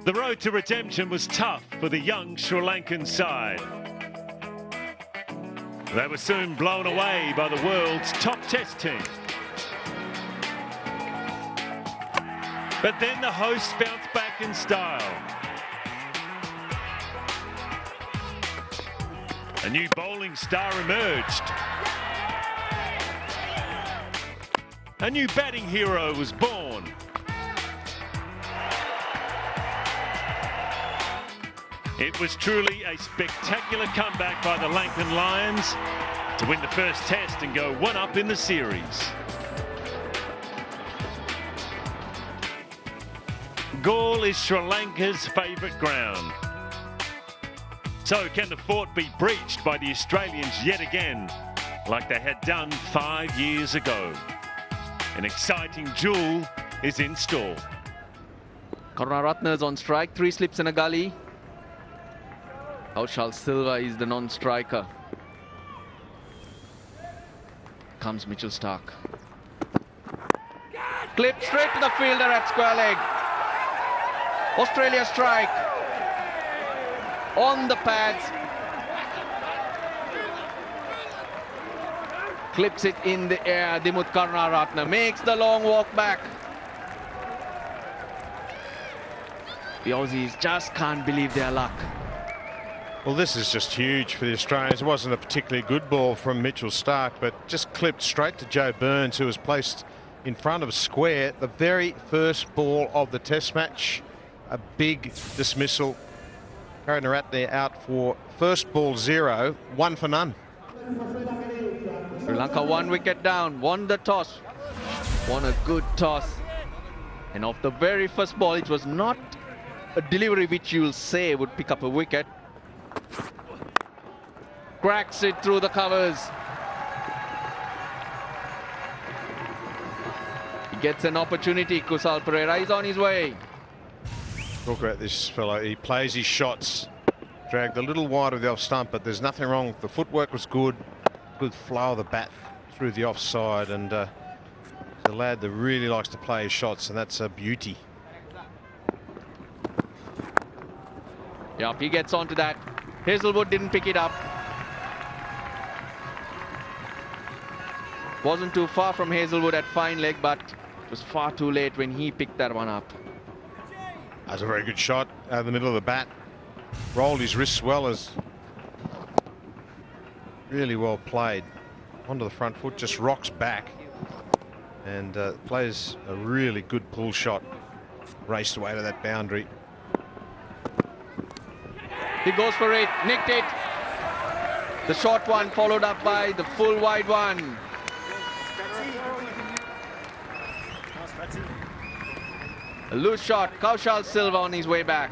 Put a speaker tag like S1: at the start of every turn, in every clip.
S1: The road to redemption was tough for the young Sri Lankan side. They were soon blown away by the world's top test team. But then the hosts bounced back in style. A new bowling star emerged. A new batting hero was born. It was truly a spectacular comeback by the Lankan Lions to win the first test and go one up in the series. Galle is Sri Lanka's favourite ground. So can the fort be breached by the Australians yet again, like they had done 5 years ago? An exciting duel is in store.
S2: Karunaratne's on strike, 3 slips in a gully. Kaushal Silva is the non-striker. Comes Mitchell Starc. Clip straight to the fielder at square leg. Australia strike. On the pads. Clips it in the air. Dimuth Karunaratne makes the long walk back. The Aussies just can't believe their luck.
S3: Well, this is just huge for the Australians. It wasn't a particularly good ball from Mitchell Starc, but just clipped straight to Joe Burns, who was placed in front of square. The very first ball of the Test match. A big dismissal. Karunaratne out for first ball 0, 1 for none.
S2: Sri Lanka 1 wicket down, won the toss. Won a good toss. And off the very first ball, it was not a delivery which you will say would pick up a wicket. Cracks it through the covers. He gets an opportunity. Kusal Perera is on his way.
S3: Talk about this fellow. He plays his shots. Dragged a little wide of the off stump, but there's nothing wrong. The footwork was good. Good flow of the bat through the offside, and the lad that really likes to play his shots, and that's a beauty.
S2: Yep, he gets onto that. Hazelwood didn't pick it up. Wasn't too far from Hazelwood at fine leg, but it was far too late when he picked that one up.
S3: That's a very good shot out of the middle of the bat. Rolled his wrists well, as really well played. Onto the front foot, just rocks back and plays a really good pull shot. Raced away to that boundary.
S2: He goes for it, nicked it. The short one followed up by the full wide one. A loose shot, Kaushal Silva on his way back.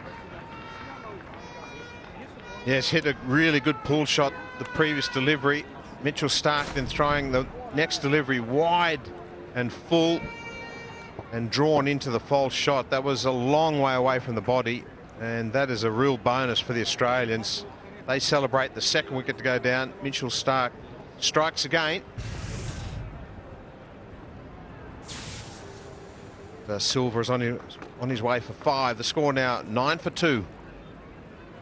S3: Yes, hit a really good pull shot the previous delivery. Mitchell Starc then throwing the next delivery wide and full and drawn into the false shot. That was a long way away from the body, and that is a real bonus for the Australians. They celebrate the second wicket to go down. Mitchell Starc strikes again. Silva is on his way for 5. The score now 9 for 2.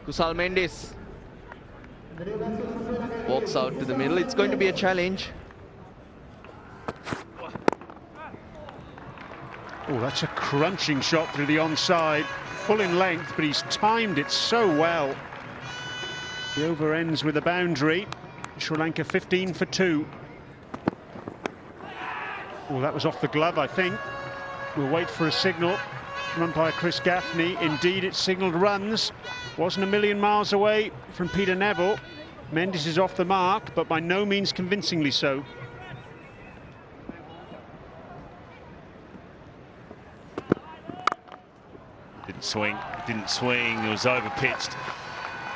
S2: Kusal Mendis walks out to the middle. It's going to be a challenge.
S4: Oh, that's a crunching shot through the onside. Full in length, but he's timed it so well. The over ends with a boundary. Sri Lanka 15 for 2. Oh, that was off the glove, I think. We'll wait for a signal from umpire Chris Gaffney. Indeed, it signalled runs. Wasn't a million miles away from Peter Neville. Mendes is off the mark, but by no means convincingly so.
S1: Didn't swing, it was over pitched.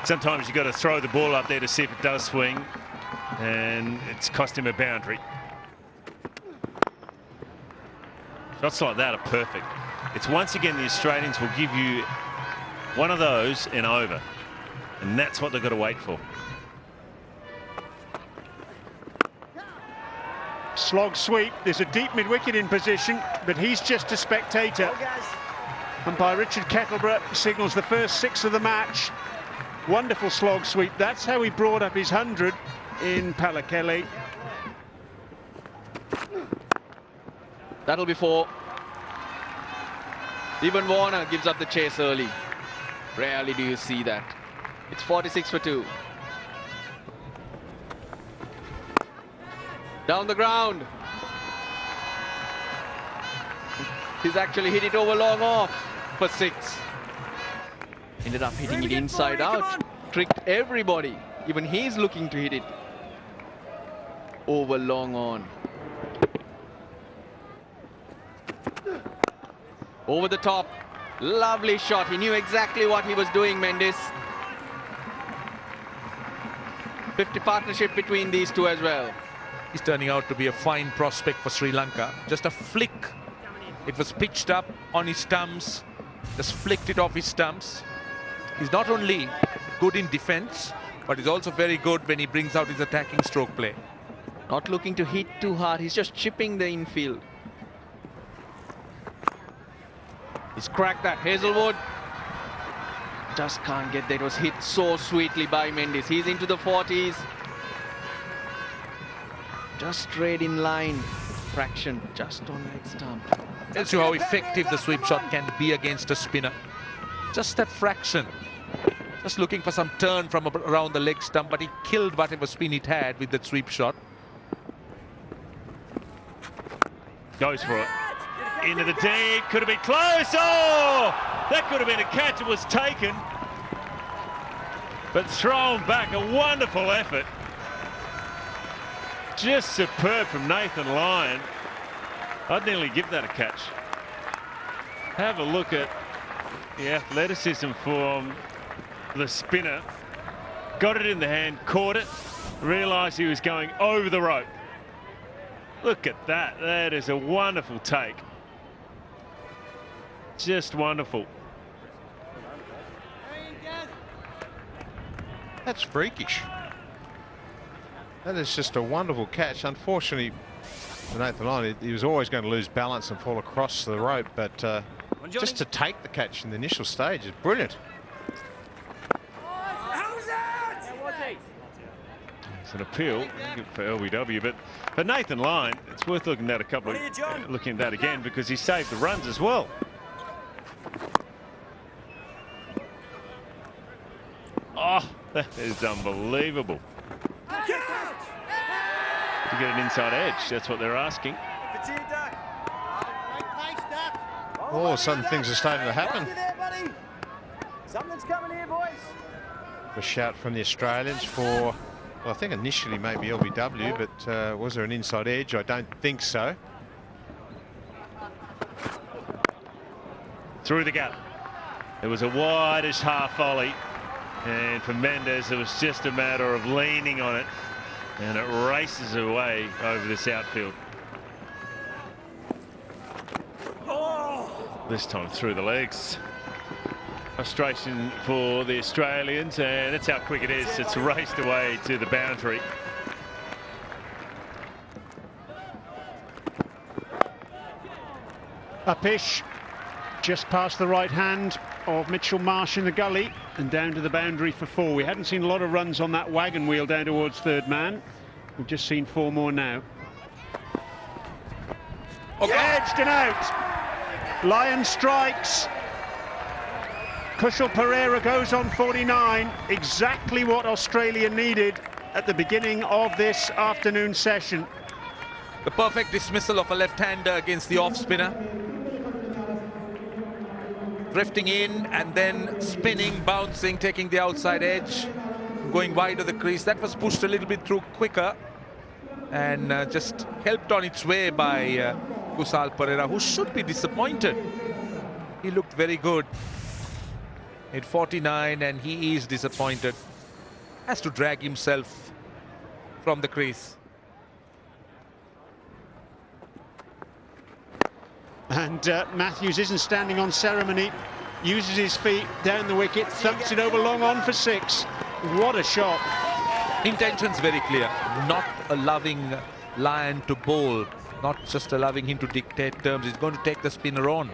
S1: Sometimes you've got to throw the ball up there to see if it does swing, and it's cost him a boundary. Shots like that are perfect. It's once again the Australians will give you one of those and over, and that's what they've got to wait for.
S4: Slog sweep. There's a deep mid-wicket in position, but he's just a spectator. Umpire Richard Kettleborough signals the first 6 of the match. Wonderful slog sweep. That's how he brought up his 100 in Pallekele.
S2: That'll be 4. Even Warner gives up the chase early. Rarely do you see that. It's 46 for 2. Down the ground. He's actually hit it over long off for 6. Ended up hitting it inside out. Tricked everybody. Even he's looking to hit it over long on. Over the top. Lovely shot. He knew exactly what he was doing, Mendes. 50 partnership between these two as well.
S5: He's turning out to be a fine prospect for Sri Lanka. Just a flick. It was pitched up on his stumps. Just flicked it off his stumps. He's not only good in defense, but he's also very good when he brings out his attacking stroke play.
S2: Not looking to hit too hard. He's just chipping the infield. He's cracked that. Hazelwood just can't get that. It was hit so sweetly by Mendes. He's into the 40s. Just straight in line. Fraction just on leg stump.
S5: Tells you how effective the sweep shot can be against a spinner. Just that fraction. Just looking for some turn from around the leg stump, but he killed whatever spin it had with that sweep shot.
S1: Goes for it. Into the deep, could have been close. Oh, that could have been a catch. It was taken, but thrown back. A wonderful effort. Just superb from Nathan Lyon. I'd nearly give that a catch. Have a look at the athleticism from the spinner. Got it in the hand, caught it, realised he was going over the rope. Look at that. That is a wonderful take. Just wonderful.
S3: That's freakish. That is just a wonderful catch. Unfortunately, for Nathan Lyon, he was always going to lose balance and fall across the rope, but just to take the catch in the initial stage is brilliant.
S1: It's an appeal for LBW, but for Nathan Lyon, it's worth looking at looking at that again, because he saved the runs as well. Oh, that is unbelievable. To get an inside edge, that's what they're asking.
S3: All of a sudden, things are starting to happen.
S6: Something's coming here, boys.
S3: A shout from the Australians for, well, I think initially maybe LBW, but was there an inside edge? I don't think so.
S1: Through the gap. It was a wide-ish half volley, and for Mendes it was just a matter of leaning on it, and it races away over this outfield. This time through the legs. Frustration for the Australians, and that's how quick it is. It's raced away to the boundary.
S4: Upish just past the right hand of Mitchell Marsh in the gully and down to the boundary for 4. We hadn't seen a lot of runs on that wagon wheel down towards third man. We've just seen 4 more now.
S5: Okay.
S4: Edged and out. Lyon strikes. Kushal Pereira goes on 49. Exactly what Australia needed at the beginning of this afternoon session.
S5: The perfect dismissal of a left-hander against the off-spinner. Drifting in and then spinning, bouncing, taking the outside edge, going wide of the crease. That was pushed a little bit through quicker and just helped on its way by Kushal Pereira, who should be disappointed. He looked very good at 49 and he is disappointed. Has to drag himself from the crease.
S4: And Matthews isn't standing on ceremony, uses his feet down the wicket, thumps it over long on for 6. What a shot.
S5: Intention's very clear, not allowing Lyon to bowl, not just allowing him to dictate terms. He's going to take the spinner on.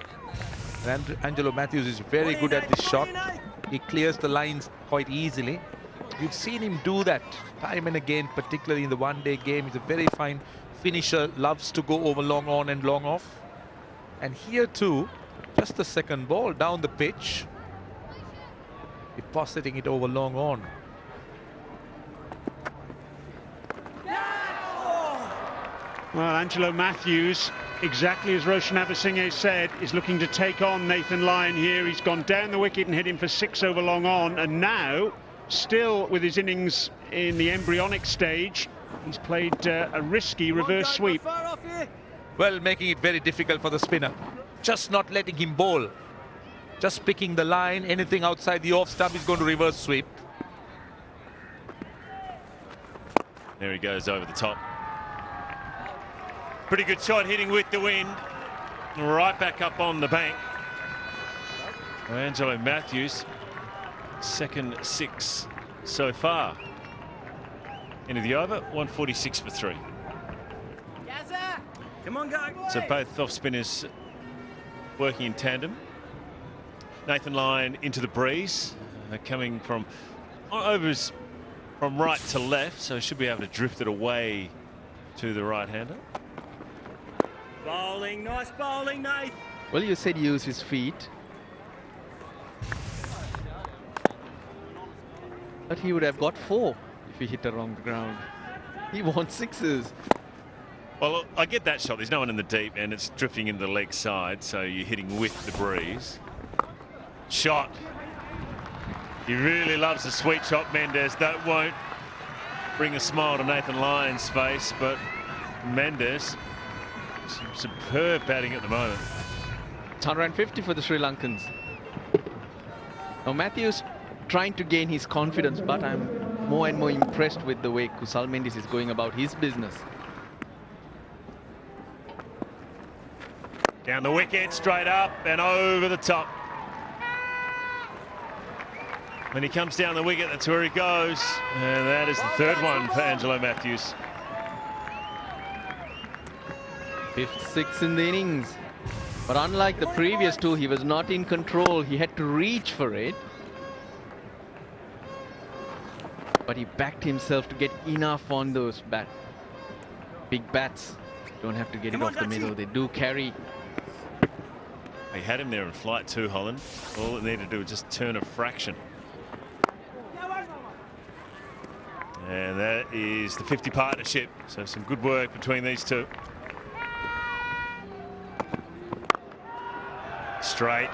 S5: And Angelo Matthews is very good at this shot. He clears the lines quite easily. You've seen him do that time and again, particularly in the one-day game. He's a very fine finisher, loves to go over long on and long off. And here too, just the second ball down the pitch, depositing it over long on.
S4: Well, Angelo Matthews, exactly as Roshan Abasinghe said, is looking to take on Nathan Lyon here. He's gone down the wicket and hit him for 6 over long on, and now, still with his innings in the embryonic stage, he's played a risky reverse sweep.
S5: Well, making it very difficult for the spinner. Just not letting him bowl. Just picking the line. Anything outside the off stump is going to reverse sweep.
S1: There he goes over the top. Pretty good shot, hitting with the wind. Right back up on the bank. Angelo Matthews, second 6 so far. Into the over, 146 for 3.
S6: Come on, go.
S1: So both off spinners working in tandem. Nathan Lyon into the breeze, coming from overs from right to left, so should be able to drift it away to the right-hander.
S6: Bowling, nice bowling, Nate.
S2: Well, you said use his feet. But he would have got 4 if he hit around the ground. He wants 6s.
S1: Well, I get that shot. There's no one in the deep and it's drifting into the leg side, so you're hitting with the breeze. Shot. He really loves the sweet shot, Mendes. That won't bring a smile to Nathan Lyon's face, but Mendes, some superb batting at the moment.
S2: It's 150 for the Sri Lankans. Now Matthews trying to gain his confidence, but I'm more and more impressed with the way Kusal Mendis is going about his business.
S1: Down the wicket, straight up and over the top. When he comes down the wicket, that's where he goes. And that is the third one for Angelo Matthews.
S2: 5th 6 in the innings. But unlike the previous 2, he was not in control. He had to reach for it. But he backed himself to get enough on those big bats. Don't have to get it off the middle. They do carry.
S1: He had him there in flight too, Holland. All it needed to do was just turn a fraction. And that is the 50 partnership. So some good work between these two. Straight,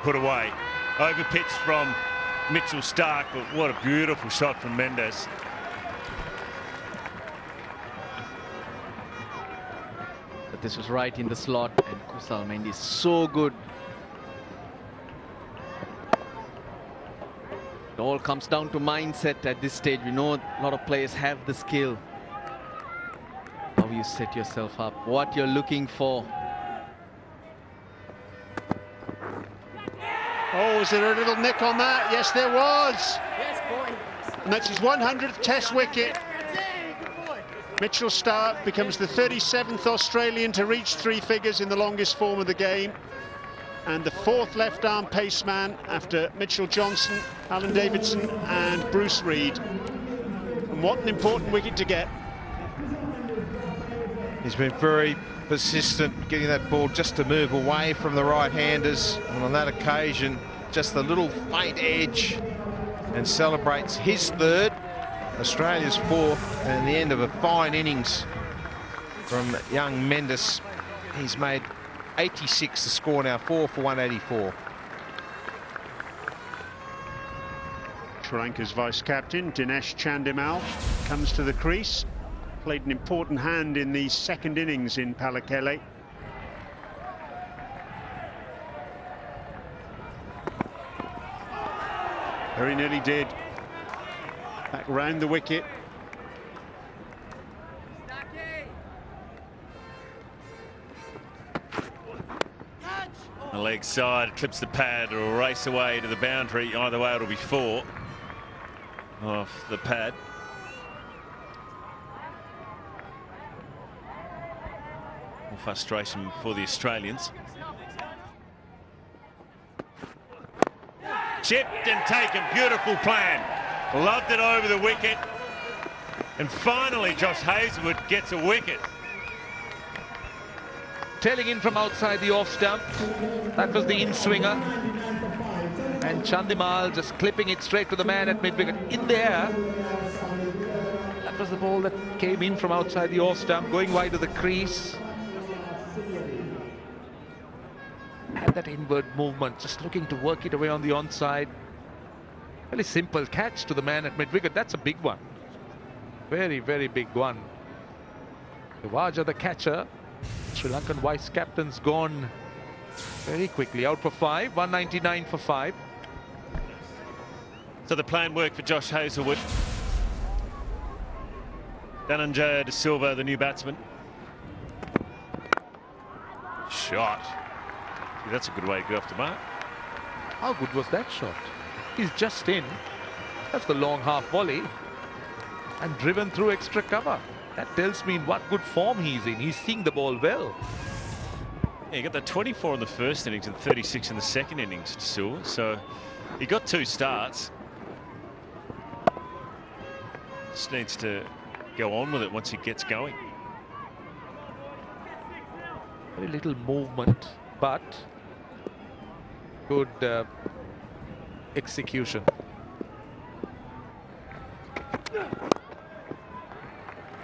S1: put away. Over pitch from Mitchell Starc, but what a beautiful shot from Mendes.
S2: But this was right in the slot, and Kusal Mendis so good. It all comes down to mindset at this stage. We know a lot of players have the skill. How you set yourself up, what you're looking for.
S4: Oh, is there a little nick on that? Yes, there was.
S6: Yes, boy.
S4: And that's his 100th Test wicket. Mitchell Starc becomes the 37th Australian to reach 3 figures in the longest form of the game, and the 4th left-arm paceman after Mitchell Johnson, Alan Davidson and Bruce Reid. And what an important wicket to get.
S3: He's been very persistent, getting that ball just to move away from the right-handers, and on that occasion just the little faint edge, and celebrates his 3rd, Australia's 4th, and the end of a fine innings from young Mendes. He's made 86, the score now 4 for 184.
S4: Sri Lanka's vice-captain Dinesh Chandimal comes to the crease. Played an important hand in the 2nd innings in Pallekele. Very nearly did. Back round the wicket.
S1: The leg side clips the pad, it'll race away to the boundary. Either way, it'll be 4 off the pad. More frustration for the Australians. shipped and taken. Beautiful plan. Loved it over the wicket. And finally, Josh Hazlewood gets a wicket.
S5: Tailing in from outside the off stump. That was the in-swinger. And Chandimal just clipping it straight to the man at mid-wicket. In the air. That was the ball that came in from outside the off stump, going wide of the crease. Had that inward movement, just looking to work it away on the onside. Very simple catch to the man at mid-wicket. That's a big one. Very, very big one. Raja, the catcher. Sri Lankan vice captain's gone very quickly. Out for 5, 199 for 5.
S1: So the plan worked for Josh Hazlewood. Dhananjaya De Silva, the new batsman. Shot. See, that's a good way to go off the mark.
S5: How good was that shot? He's just in. That's the long half volley. And driven through extra cover. That tells me in what good form he's in. He's seeing the ball well.
S1: Yeah, he got the 24 in the first innings and 36 in the second innings, De Silva. So he got 2 starts. Just needs to go on with it once he gets going.
S5: Very little movement, but good execution.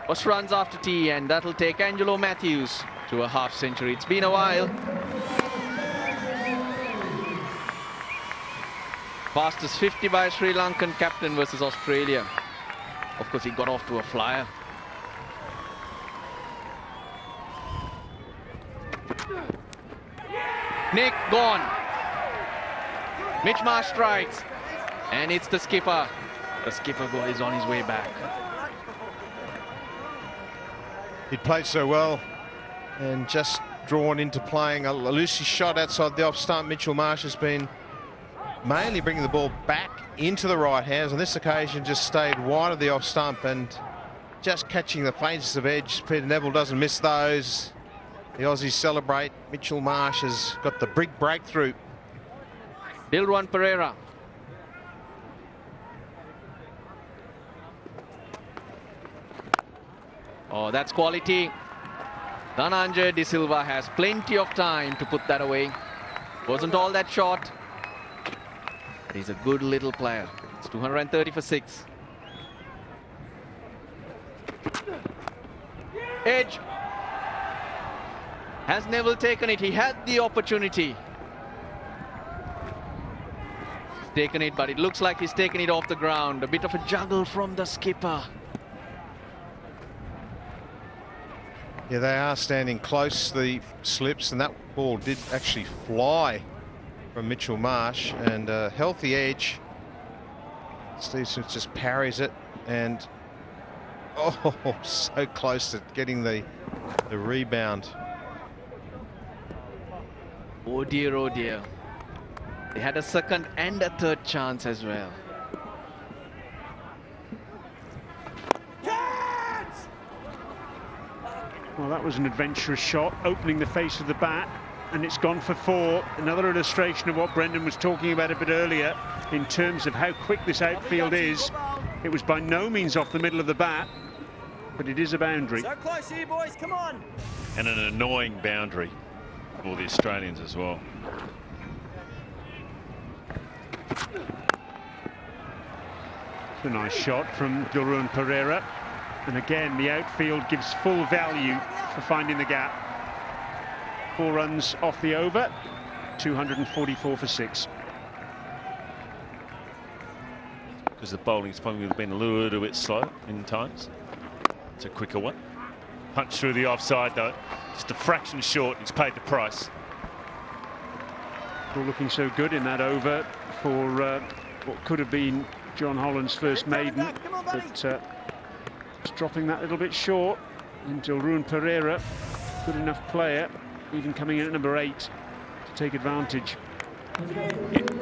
S2: First runs after tea, and that'll take Angelo Matthews to a half century. It's been a while. Fastest 50 by Sri Lankan captain versus Australia. Of course, he got off to a flyer. Nick gone. Mitch Marsh strikes, and it's the skipper. The skipper is on his way back.
S3: He'd played so well and just drawn into playing a loosey shot outside the off stump. Mitchell Marsh has been mainly bringing the ball back into the right hands. On this occasion, just stayed wide of the off stump and just catching the faintest of edge. Peter Neville doesn't miss those. The Aussies celebrate. Mitchell Marsh has got the big breakthrough.
S2: Dilruwan Pereira. Oh, that's quality. Dhananjaya De Silva has plenty of time to put that away. Wasn't all that short. He's a good little player. It's 230 for 6. Edge. Has Neville taken it? He had the opportunity. He's taken it, but it looks like he's taken it off the ground. A bit of a juggle from the skipper.
S3: Yeah, they are standing close, the slips, and that ball did actually fly from Mitchell Marsh, and a healthy edge. Steve Smith just parries it, and oh, so close to getting the rebound.
S2: Oh dear, oh dear. They had a second and a third chance as well.
S4: Well, that was an adventurous shot, opening the face of the bat, and it's gone for 4. Another illustration of what Brendan was talking about a bit earlier in terms of how quick this outfield is. It was by no means off the middle of the bat, but it is a boundary.
S6: So close here, boys, come on.
S1: And an annoying boundary for the Australians as well.
S4: It's a nice shot from Dilruwan Pereira. And again, the outfield gives full value for finding the gap. 4 runs off the over, 244 for 6.
S1: Because the bowling's probably been a little bit slow in times. It's a quicker one. Punch through the offside though. Just a fraction short. He's paid the price.
S4: All looking so good in that over for what could have been John Holland's first maiden. But just dropping that little bit short. And Dilruwan Pereira, good enough player, even coming in at number 8 to take advantage.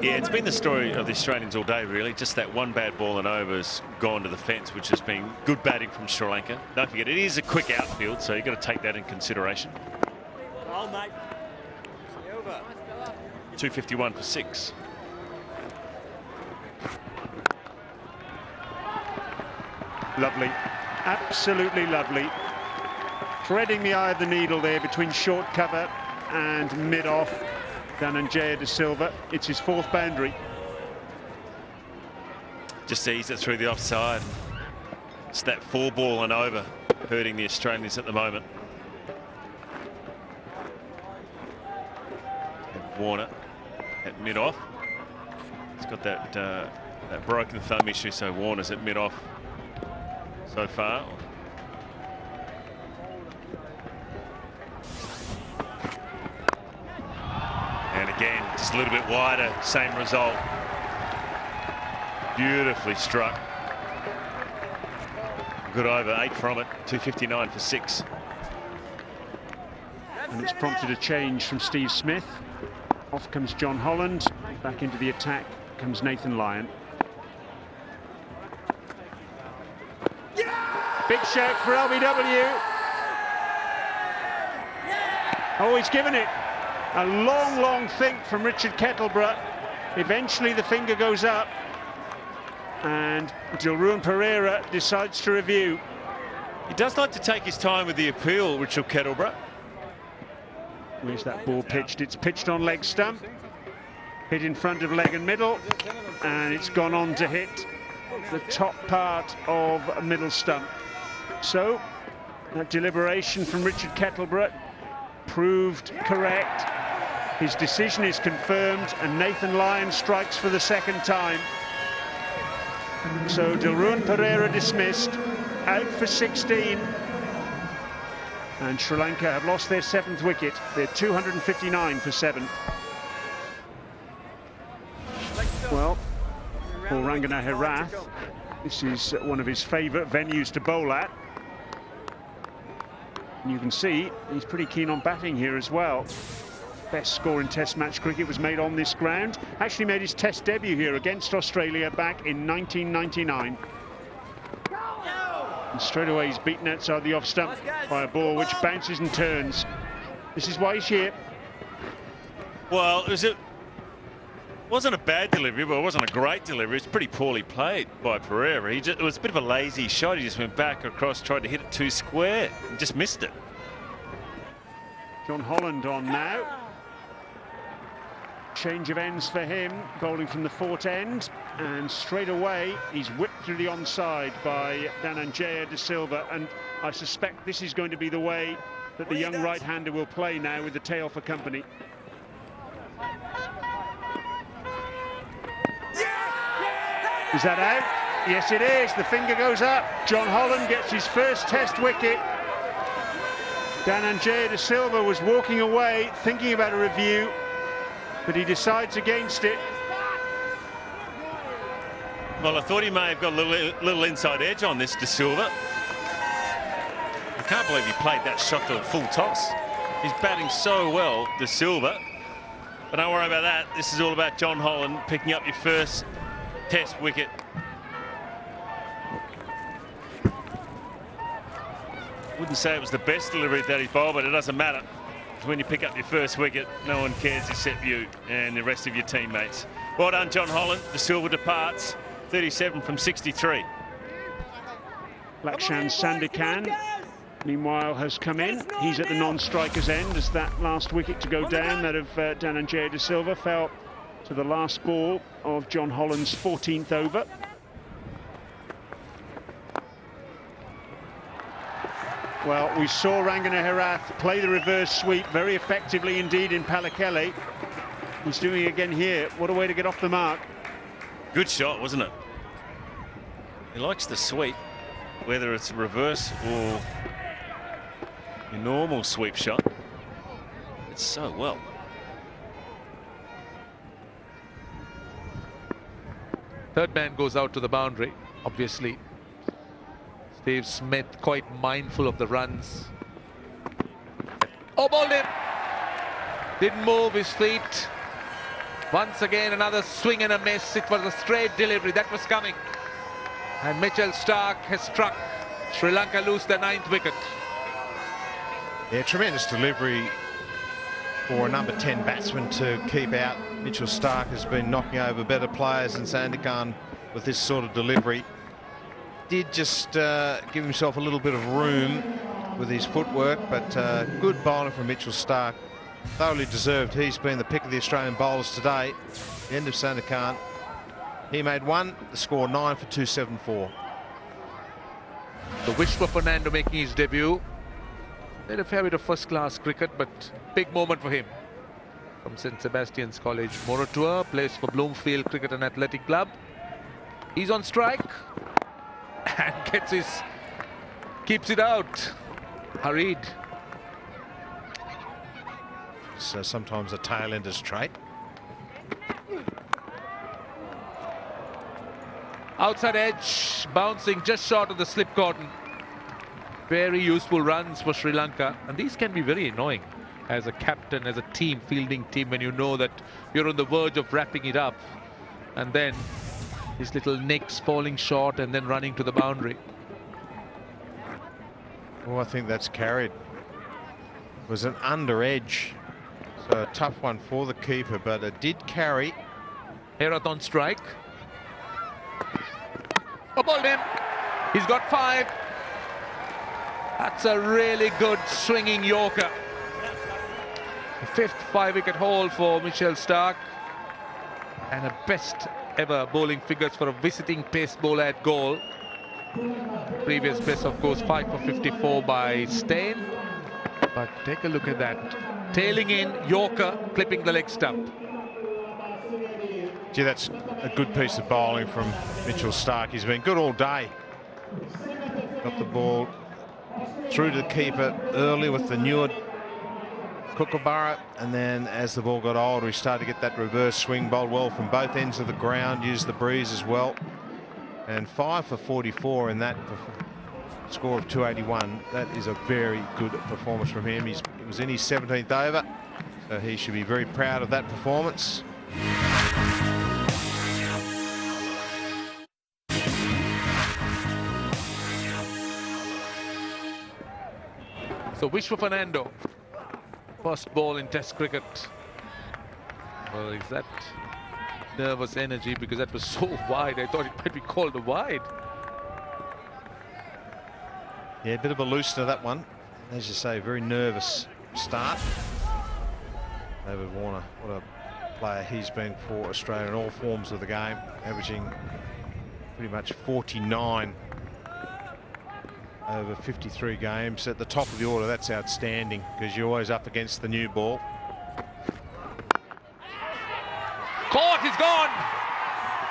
S1: Yeah, it's been the story of the Australians all day, really. Just that one bad ball and over's gone to the fence, which has been good batting from Sri Lanka. Don't forget, it is a quick outfield, so you've got to take that in consideration.
S6: Oh, mate.
S1: 251 for 6.
S4: Lovely, absolutely lovely. Threading the eye of the needle there between short cover and mid-off. Dhananjaya De Silva, it's his 4th boundary.
S1: Just ease it through the offside. It's that 4-ball and over hurting the Australians at the moment. And Warner at mid-off. He's got that broken thumb issue, so Warner's at mid-off so far. And again, just a little bit wider, same result. Beautifully struck. Good over, 8 from it, 259 for 6.
S4: And it's prompted a change from Steve Smith. Off comes John Holland. Back into the attack comes Nathan Lyon. Big shout for LBW. Oh, he's given it. A long think from Richard Kettleborough. Eventually the finger goes up. And Dilruan Pereira decides to review.
S1: He does like to take his time with the appeal, Richard Kettleborough.
S4: Where's that ball pitched? It's pitched on leg stump. Hit in front of leg and middle. And it's gone on to hit the top part of middle stump. So, that deliberation from Richard Kettleborough proved correct. His decision is confirmed, and Nathan Lyon strikes for the 2nd time. So Dilruan Pereira dismissed, out for 16. And Sri Lanka have lost their 7th wicket. They're 259 for 7. Well, for Rangana Herath, this is one of his favourite venues to bowl at. And you can see he's pretty keen on batting here as well. Best score in Test match cricket was made on this ground. Actually made his Test debut here against Australia back in 1999. And straight away he's beaten outside the off stump by a ball which bounces and turns. This is why he's here.
S1: Well, wasn't a bad delivery, but it wasn't a great delivery. It's pretty poorly played by Pereira. It was a bit of a lazy shot. He just went back across, tried to hit it too square, and just missed it.
S4: John Holland on now. Change of ends for him, bowling from the Fort end, and straight away he's whipped through the onside by Dhananjaya De Silva, and I suspect this is going to be the way that the young right-hander will play now with the tail for company. Is that out? Yes, it is. The finger goes up. John Holland gets his first Test wicket. Dhananjaya De Silva was walking away, thinking about a review, but he decides against it.
S1: Well, I thought he may have got a little inside edge on this, De Silva. I can't believe he played that shot to a full toss. He's batting so well, De Silva. But don't worry about that. This is all about John Holland picking up your first Test wicket. Wouldn't say it was the best delivery that he's bowled, but it doesn't matter. When you pick up your first wicket, no one cares except you and the rest of your teammates. Well done, John Holland. De Silva departs, 37 from 63.
S4: Lakshan Sandakan, meanwhile, has come in. He's at the non-striker's end as that last wicket to go down, that of Dhananjaya De Silva, fell to the last ball of John Holland's 14th over. Well, we saw Rangana Herath play the reverse sweep very effectively indeed in Pallekele. He's doing it again here. What a way to get off the mark.
S1: Good shot, wasn't it? He likes the sweep, whether it's reverse or your normal sweep shot. It's so well.
S5: Third man goes out to the boundary, obviously. Steve Smith quite mindful of the runs. Oh, bowled in. Didn't move his feet. Once again, another swing and a miss. It was a straight delivery that was coming. And Mitchell Starc has struck. Sri Lanka lose their 9th wicket.
S3: Yeah, tremendous delivery for a number 10 batsman to keep out. Mitchell Starc has been knocking over better players than Sandakan with this sort of delivery. did just give himself a little bit of room with his footwork, but good bowling from Mitchell Starc. Thoroughly deserved. He's been the pick of the Australian bowlers today. The end of Sandakan. He made one, the score 9 for 274.
S5: The wish for Fernando making his debut. Played a fair bit of first-class cricket, but big moment for him. From St. Sebastian's College, Moratuwa, plays for Bloomfield Cricket and Athletic Club. He's on strike and keeps it out. Hurried.
S3: So sometimes a tail ender's trait.
S5: Outside edge, bouncing just short of the slip cordon. Very useful runs for Sri Lanka, and these can be very annoying as a captain, as a team, fielding team, when you know that you're on the verge of wrapping it up, and then these little nicks falling short and then running to the boundary.
S3: Oh, I think that's carried. It was an under edge, so a tough one for the keeper, but it did carry.
S5: Herath on strike. Oh, bowled him. He's got 5. That's a really good swinging Yorker. The 5th 5-wicket haul for Mitchell Starc, and a best ever bowling figures for a visiting pace bowler at goal. Previous best, of course, 5 for 54 by Steyn. But take a look at that. Tailing in, Yorker clipping the leg stump.
S3: Gee, that's a good piece of bowling from Mitchell Starc. He's been good all day. Got the ball through to the keeper early with the Neward Kookaburra, and then as the ball got older, he started to get that reverse swing, bowled well from both ends of the ground, used the breeze as well. And 5 for 44 in that score of 281. That is a very good performance from him. It was in his 17th over, so he should be very proud of that performance.
S5: So wish for Fernando. First ball in Test cricket. Well, is that nervous energy, because that was so wide? I thought it might be called a wide.
S3: Yeah, a bit of a loosener, that one. As you say, very nervous start. David Warner, what a player he's been for Australia in all forms of the game, averaging pretty much 49 over 53 games. At the top of the order, that's outstanding, because you're always up against the new ball.
S5: Caught, he's gone.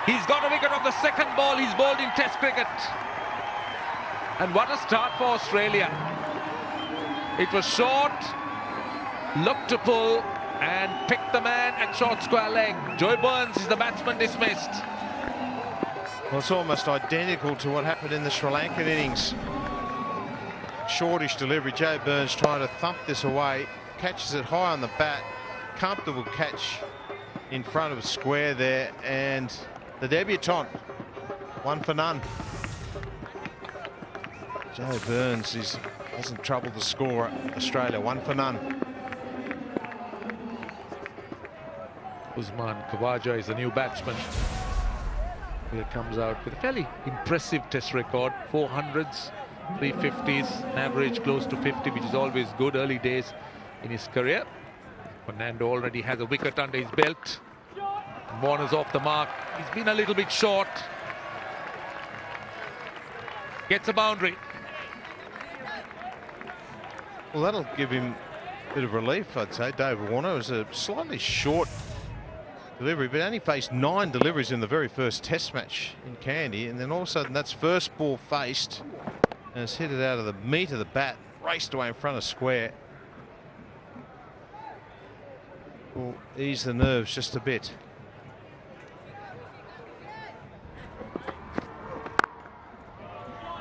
S5: He's got a wicket off the second ball he's bowled in Test cricket. And what a start for Australia. It was short, looked to pull, and picked the man at short square leg. Joe Burns is the batsman dismissed.
S3: Well, it's almost identical to what happened in the Sri Lankan innings. Shortish delivery. Joe Burns trying to thump this away, catches it high on the bat, comfortable catch in front of square there, and the debutant, 1 for none. Joe Burns hasn't troubled the score. Australia 1 for none.
S5: Usman Khawaja is the new batsman. Here comes out with a fairly impressive Test record. 400s, 350s, an average close to 50, which is always good. Early days in his career. Fernando already has a wicket under his belt. Warner's off the mark. He's been a little bit short. Gets a boundary.
S3: Well, that'll give him a bit of relief, I'd say. David Warner was a slightly short delivery, but only faced 9 deliveries in the very first Test match in Kandy, and then all of a sudden that's first ball faced, and it's hit it out of the meat of the bat, raced away in front of square. Will ease the nerves just a bit.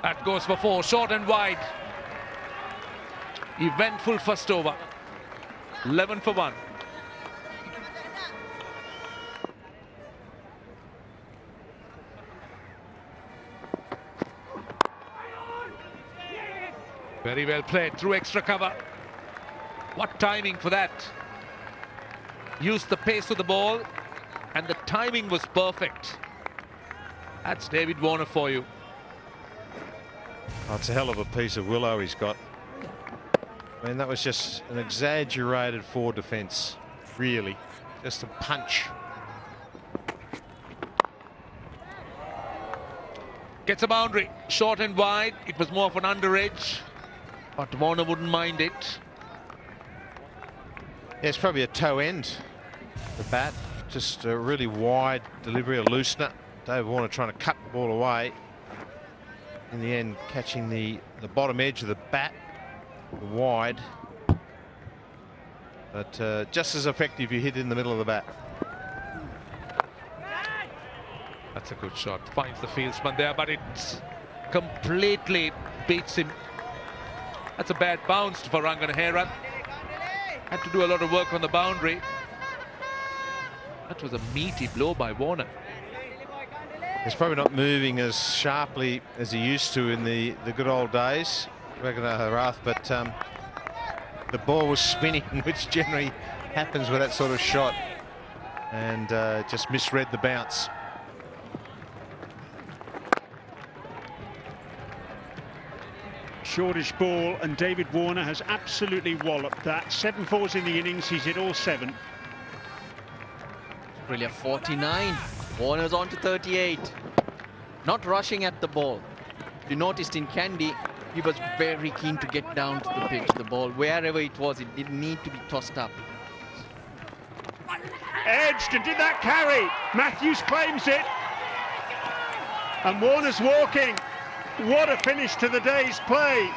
S5: That goes for 4, short and wide. Eventful first over. 11 for 1. Very well played through extra cover. What timing for that. Used the pace of the ball, and the timing was perfect. That's David Warner for you.
S3: Oh, it's a hell of a piece of willow he's got. I mean, that was just an exaggerated forward defence, really. Just a punch.
S5: Gets a boundary, short and wide. It was more of an under edge, but Warner wouldn't mind it.
S3: Yeah, it's probably a toe end, the bat. Just a really wide delivery, a loosener. David Warner trying to cut the ball away. In the end, catching the bottom edge of the bat, wide. But just as effective, you hit in the middle of the bat.
S5: That's a good shot. Finds the fieldsman there, but it completely beats him. That's a bad bounce for Ranganahera. Had to do a lot of work on the boundary. That was a meaty blow by Warner.
S3: He's probably not moving as sharply as he used to in the good old days, Ranganahera, but the ball was spinning, which generally happens with that sort of shot, and just misread the bounce.
S4: Shortish ball, and David Warner has absolutely walloped that. 7 fours in the innings, he's hit all 7.
S2: Australia 49. Warner's on to 38. Not rushing at the ball. If you noticed in Candy, he was very keen to get down to the pitch. The ball, wherever it was, it didn't need to be tossed up.
S4: Edged, and did that carry? Matthews claims it. And Warner's walking. What a finish to the day's play.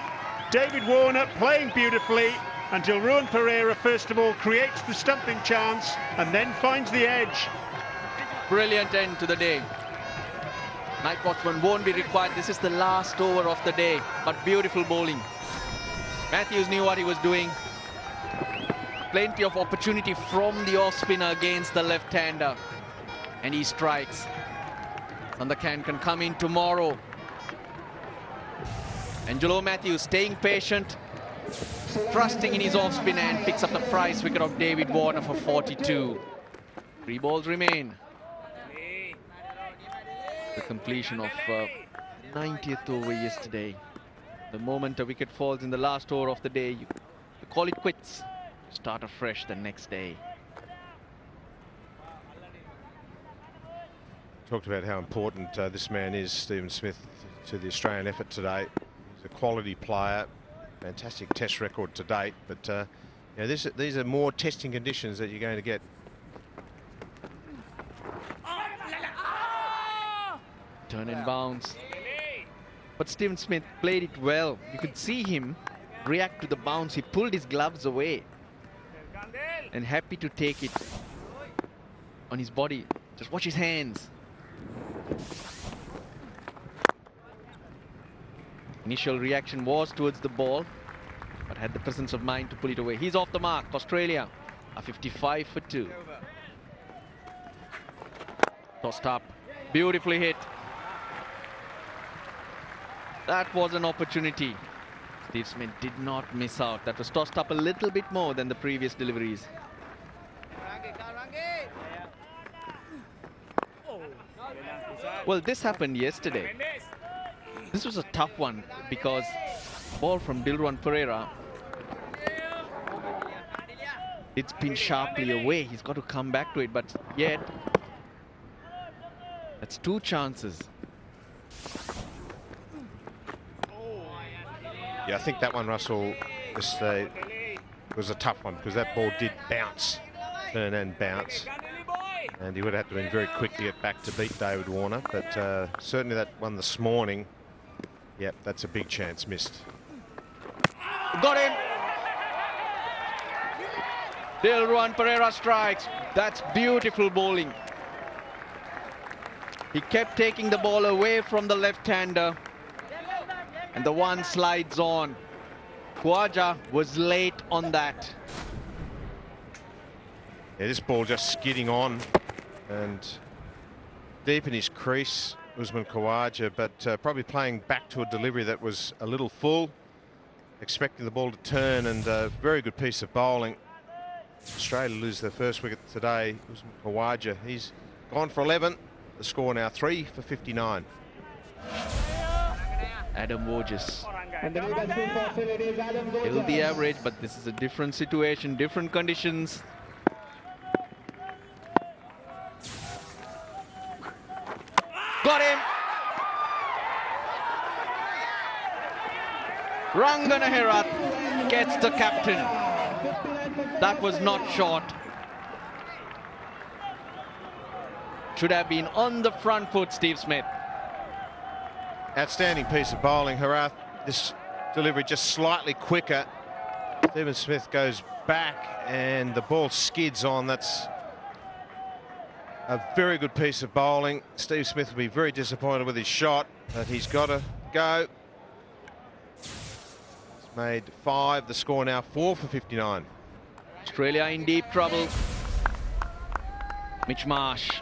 S4: David Warner playing beautifully until Ruan Pereira first of all creates the stumping chance and then finds the edge.
S2: Brilliant end to the day. Night watchman won't be required. This is the last over of the day, but beautiful bowling. Matthews knew what he was doing. Plenty of opportunity from the off spinner against the left-hander, and he strikes. Sandakan can come in tomorrow. Angelo Matthews staying patient, trusting in his off spin, and picks up the prize wicket of David Warner for 42. 3 balls remain. The completion of 90th over yesterday. The moment a wicket falls in the last over of the day, you call it quits. Start afresh the next day.
S3: Talked about how important this man is, Stephen Smith, to the Australian effort today. He's a quality player, fantastic test record to date, but you know, these are more testing conditions that you're going to get.
S2: Turn and bounce. But Stephen Smith played it well. You could see him react to the bounce. He pulled his gloves away and happy to take it on his body. Just watch his hands. Initial reaction was towards the ball, but had the presence of mind to pull it away. He's off the mark. Australia are 55 for 2. Tossed up. Beautifully hit. That was an opportunity. Steve Smith did not miss out. That was tossed up a little bit more than the previous deliveries. Well, this happened yesterday. This was a tough one because ball from Ruan Pereira, it's been sharply away. He's got to come back to it, but yet that's 2 chances.
S3: Yeah, I think that one, Russell, was a tough one because that ball did bounce, turn and bounce. And he would have had to been very quick to get back to beat David Warner. But certainly that one this morning, yep, that's a big chance missed.
S2: Got him! Ruan Pereira strikes. That's beautiful bowling. He kept taking the ball away from the left-hander, and the one slides on. Khawaja was late on that.
S3: Yeah, this ball just skidding on and deep in his crease, Usman Khawaja, but probably playing back to a delivery that was a little full, expecting the ball to turn, and a very good piece of bowling. Australia lose their first wicket today. Usman Khawaja, he's gone for 11. The score now 3 for 59.
S2: Adam Voges. He'll be average, but this is a different situation, different conditions. Got him! Rangana Herath gets the captain. That was not short. Should have been on the front foot, Steve Smith.
S3: Outstanding piece of bowling, Herath. This delivery just slightly quicker. Stephen Smith goes back and the ball skids on. That's a very good piece of bowling. Steve Smith will be very disappointed with his shot, but he's got to go. He's made 5. The score now 4 for 59.
S2: Australia in deep trouble. Mitch Marsh.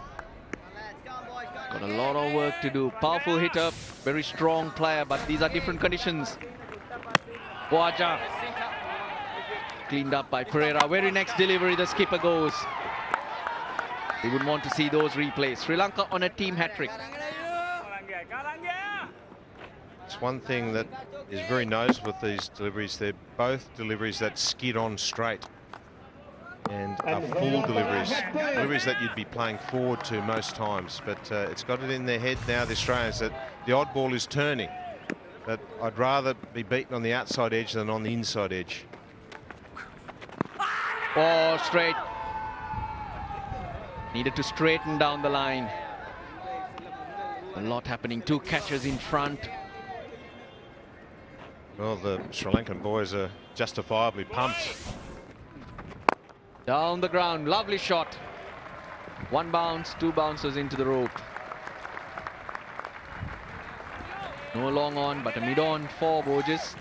S2: Got a lot of work to do. Powerful hitter, very strong player, but these are different conditions. Waja. Cleaned up by Pereira. Very next delivery, the skipper goes. We would want to see those replays. Sri Lanka on a team hat-trick.
S3: It's one thing that is very noticeable with these deliveries. They're both deliveries that skid on straight and are full deliveries that you'd be playing forward to most times. But it's got it in their head now, the Australians, that the odd ball is turning. But I'd rather be beaten on the outside edge than on the inside edge.
S2: Oh, straight. Needed to straighten down the line. A lot happening. 2 catches in front.
S3: Well, the Sri Lankan boys are justifiably pumped.
S2: Down the ground. Lovely shot. 1 bounce, 2 bounces into the rope. No long on, but a mid-on for Voges.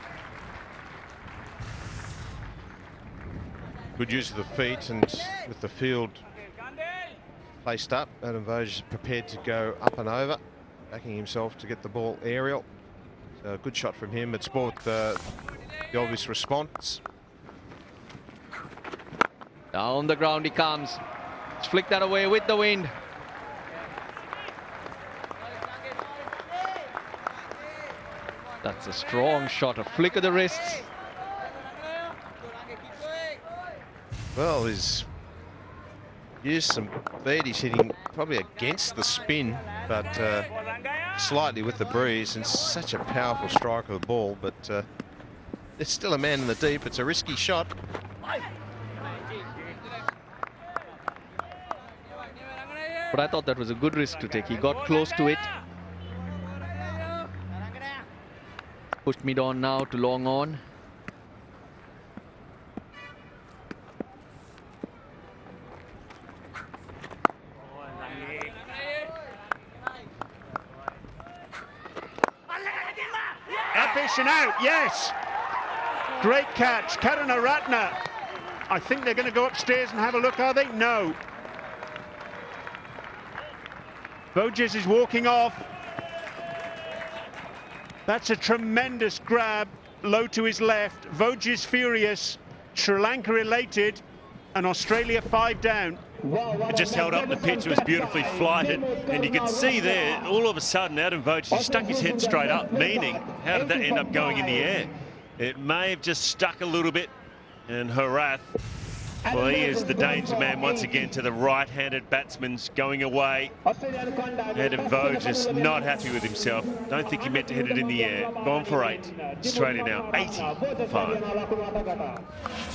S3: Good use of the feet, and with the field placed up, Adam Voges is prepared to go up and over, backing himself to get the ball aerial. So a good shot from him. It's brought the obvious response.
S2: Down the ground he comes. Let's flick that away with the wind. That's a strong shot, a flick of the wrists.
S3: Well, he's used some feet. He's hitting probably against the spin, but slightly with the breeze, and such a powerful strike of the ball. But there's still a man in the deep. It's a risky shot.
S2: But I thought that was a good risk to take. He got close to it. Pushed mid on now to long on.
S4: Ambition out, yes. Great catch, Karunaratne. I think they're going to go upstairs and have a look, are they? No. Voges is walking off. That's a tremendous grab, low to his left. Voges furious, Sri Lanka elated, and Australia 5 down.
S1: It just held up the pitch. It was beautifully flighted, and you could see there, all of a sudden, Adam Voges stuck his head straight up, meaning, how did that end up going in the air? It may have just stuck a little bit, and Herath, well, he is the danger man once again to the right-handed batsman's going away. Adam Voges not happy with himself. Don't think he meant to hit it in the air. Gone for 8. Australia now 85.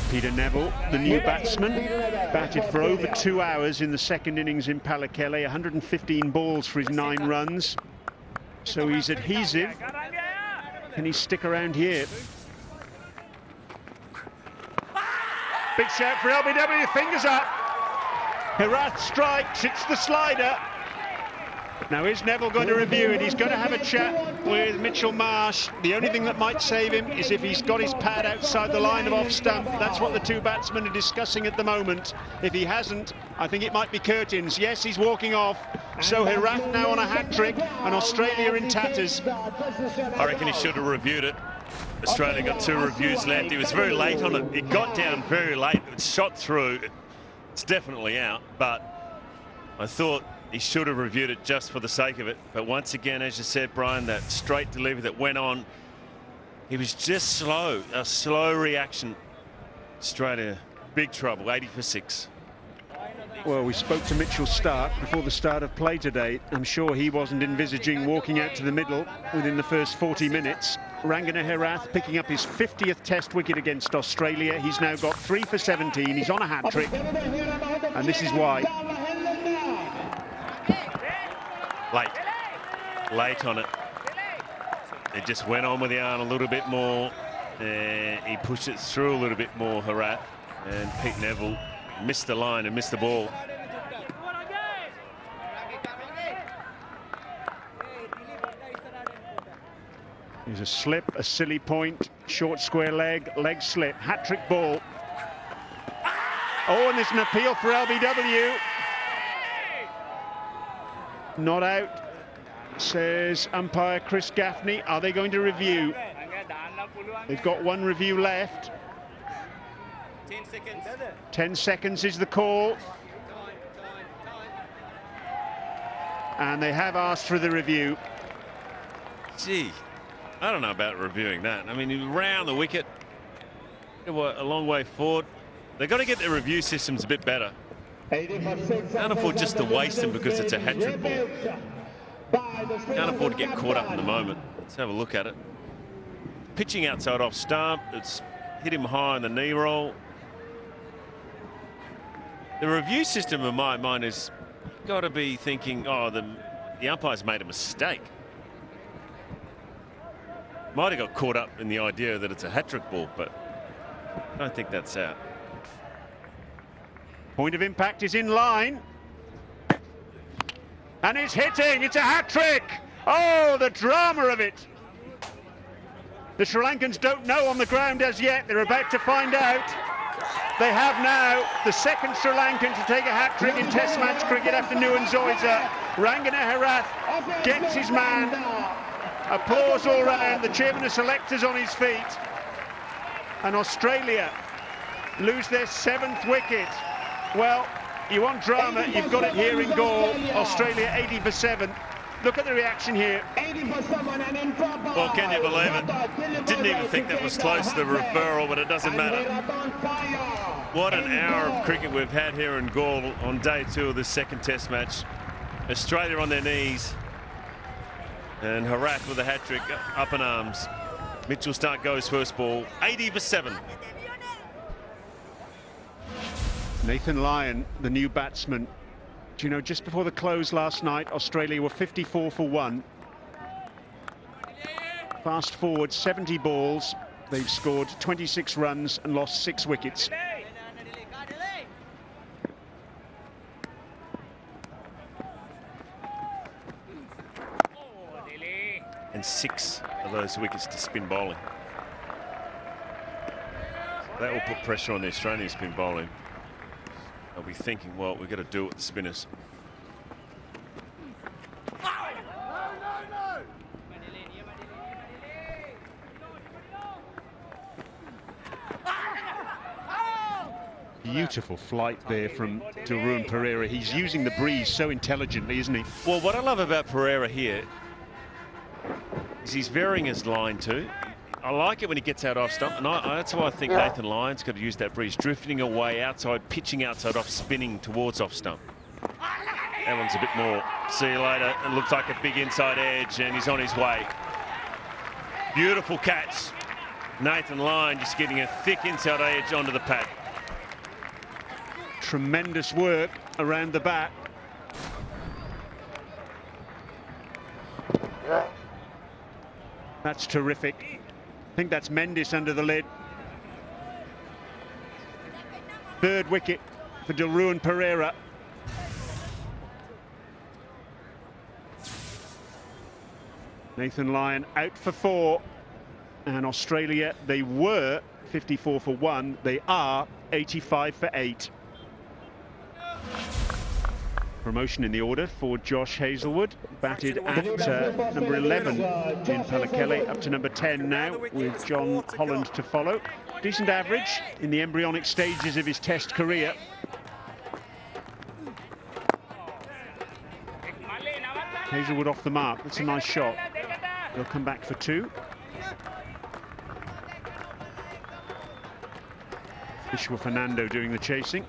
S4: Peter Neville, the new batsman, batted for over 2 hours in the second innings in Pallekele, 115 balls for his 9 runs. So he's adhesive. Can he stick around here? Big shout for LBW, fingers up. Herath strikes, it's the slider. Now is Neville going to review it? He's going to have a chat with Mitchell Marsh. The only thing that might save him is if he's got his pad outside the line of off stump. That's what the 2 batsmen are discussing at the moment. If he hasn't, I think it might be curtains. Yes, he's walking off. So Herath now on a hat-trick and Australia in tatters.
S1: I reckon he should have reviewed it. Australia got 2 reviews left. He was very late on it. It got down very late. It was shot through. It's definitely out, but I thought he should have reviewed it just for the sake of it. But once again, as you said, Brian, that straight delivery that went on, he was just slow, a slow reaction. Australia, big trouble, 80 for 6.
S4: Well, we spoke to Mitchell Starc before the start of play today. I'm sure he wasn't envisaging walking out to the middle within the first 40 minutes. Ranganaherath picking up his 50th Test wicket against Australia. He's now got 3 for 17. He's on a hat-trick. And this is why.
S1: Late on it. It just went on with the iron a little bit more. He pushed it through a little bit more, Herath. And Pete Neville missed the line and missed the ball.
S4: There's a slip, a silly point, short square leg, leg slip, hat-trick ball. Oh, and there's an appeal for LBW. Not out, says umpire Chris Gaffney. Are they going to review? They've got one review left.
S6: 10 seconds.
S4: 10 seconds is the call. And they have asked for the review.
S1: Gee, I don't know about reviewing that. I mean, round the wicket, a long way forward. They've got to get their review systems a bit better. Can't afford just to waste them because it's a hat-trick ball. Can't afford to get caught up in the moment. Let's have a look at it. Pitching outside off stump. It's hit him high on the knee roll. The review system in my mind has got to be thinking, oh, the umpire's made a mistake. Might have got caught up in the idea that it's a hat-trick ball, but I don't think that's out.
S4: Point of impact is in line. And it's hitting, it's a hat-trick. Oh, the drama of it. The Sri Lankans don't know on the ground as yet. They're about to find out. They have now the second Sri Lankan to take a hat-trick in Test match cricket after Nuwan Zoysa. Ranganaherath gets his man. Applause all round. The chairman of selectors on his feet. And Australia lose their 7th wicket. Well, you want drama, you've got it here in Galle. Australia 80 for 7. Look at the reaction here.
S1: Well, can you believe it? Didn't even think that was close to the referral, but it doesn't matter. What an hour of cricket we've had here in Galle on day 2 of this second Test match. Australia on their knees. And Herath with a hat-trick, up in arms. Mitchell Starc goes first ball, 80 for 7.
S4: Nathan Lyon, the new batsman. Do you know, just before the close last night, Australia were 54 for 1. Fast forward 70 balls. They've scored 26 runs and lost 6 wickets.
S1: And 6 of those wickets to spin bowling. That will put pressure on the Australian spin bowling. They'll be thinking, well, we've got to do it with the spinners.
S4: Beautiful flight there from Dilruwan Perera. He's using the breeze so intelligently, isn't he?
S1: Well, what I love about Perera here is he's varying his line too. I like it when he gets out off stump, and that's why I think Nathan Lyon's got to use that breeze, drifting away outside, pitching outside off, spinning towards off stump. That one's a bit more. See you later. It looks like a big inside edge, and he's on his way. Beautiful catch. Nathan Lyon just getting a thick inside edge onto the pad.
S4: Tremendous work around the bat. That's terrific. I think that's Mendes under the lid. 3rd wicket for Dilruwan Perera. Nathan Lyon out for 4. And Australia, they were 54 for 1. They are 85 for 8. Promotion in the order for Josh Hazlewood, batted at number 11 in Palakele, up to number 10 now with John Holland to follow. Decent average in the embryonic stages of his Test career. Hazelwood off the mark. That's a nice shot. They'll come back for 2. Vishwa Fernando doing the chasing.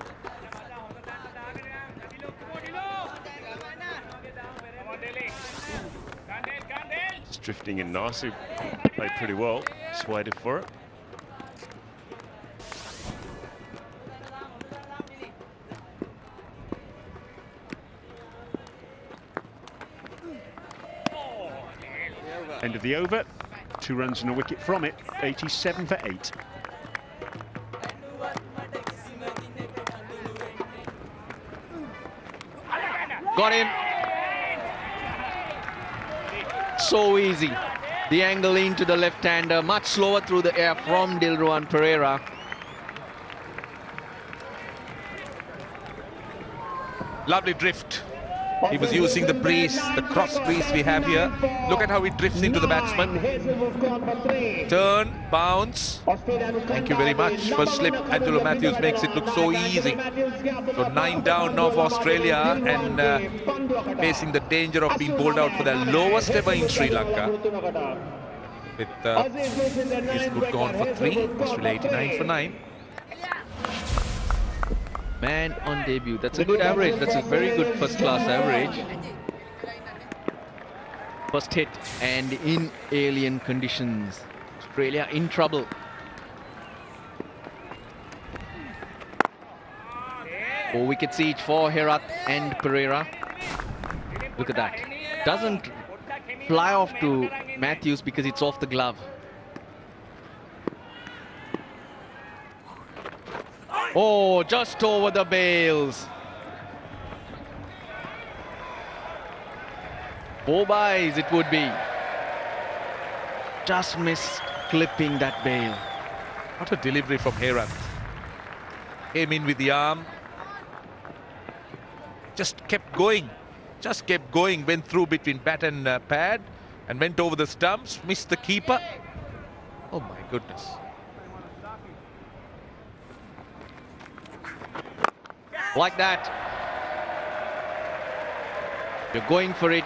S1: Just drifting in nicely. Played pretty well. Just waited for it.
S4: End of the over. 2 runs and a wicket from it. 87 for 8.
S2: Got him. So easy. The angle into the left-hander, much slower through the air from Dilruwan Pereira.
S5: Lovely drift. He was using the breeze, the cross breeze we have here. Look at how he drifts into the batsman. Turn, bounce. Thank you very much. First slip, Angelo Matthews makes it look so easy. So 9 down now for Australia and facing the danger of being bowled out for their lowest ever in Sri Lanka. With Eastwood gone for 3, Australia 89 for 9.
S2: Man on debut. That's a good average. That's a very good first-class average. First hit and in alien conditions. Australia in trouble. Four wickets each for Herat and Pereira. Look at that. Doesn't fly off to Matthews because it's off the glove. Oh, just over the bails. 4 byes it would be. Just missed clipping that bail.
S5: What a delivery from Herat. Came in with the arm. Just kept going. Just kept going. Went through between bat and pad. And went over the stumps. Missed the keeper. Oh my goodness.
S2: Like that. You're going for it.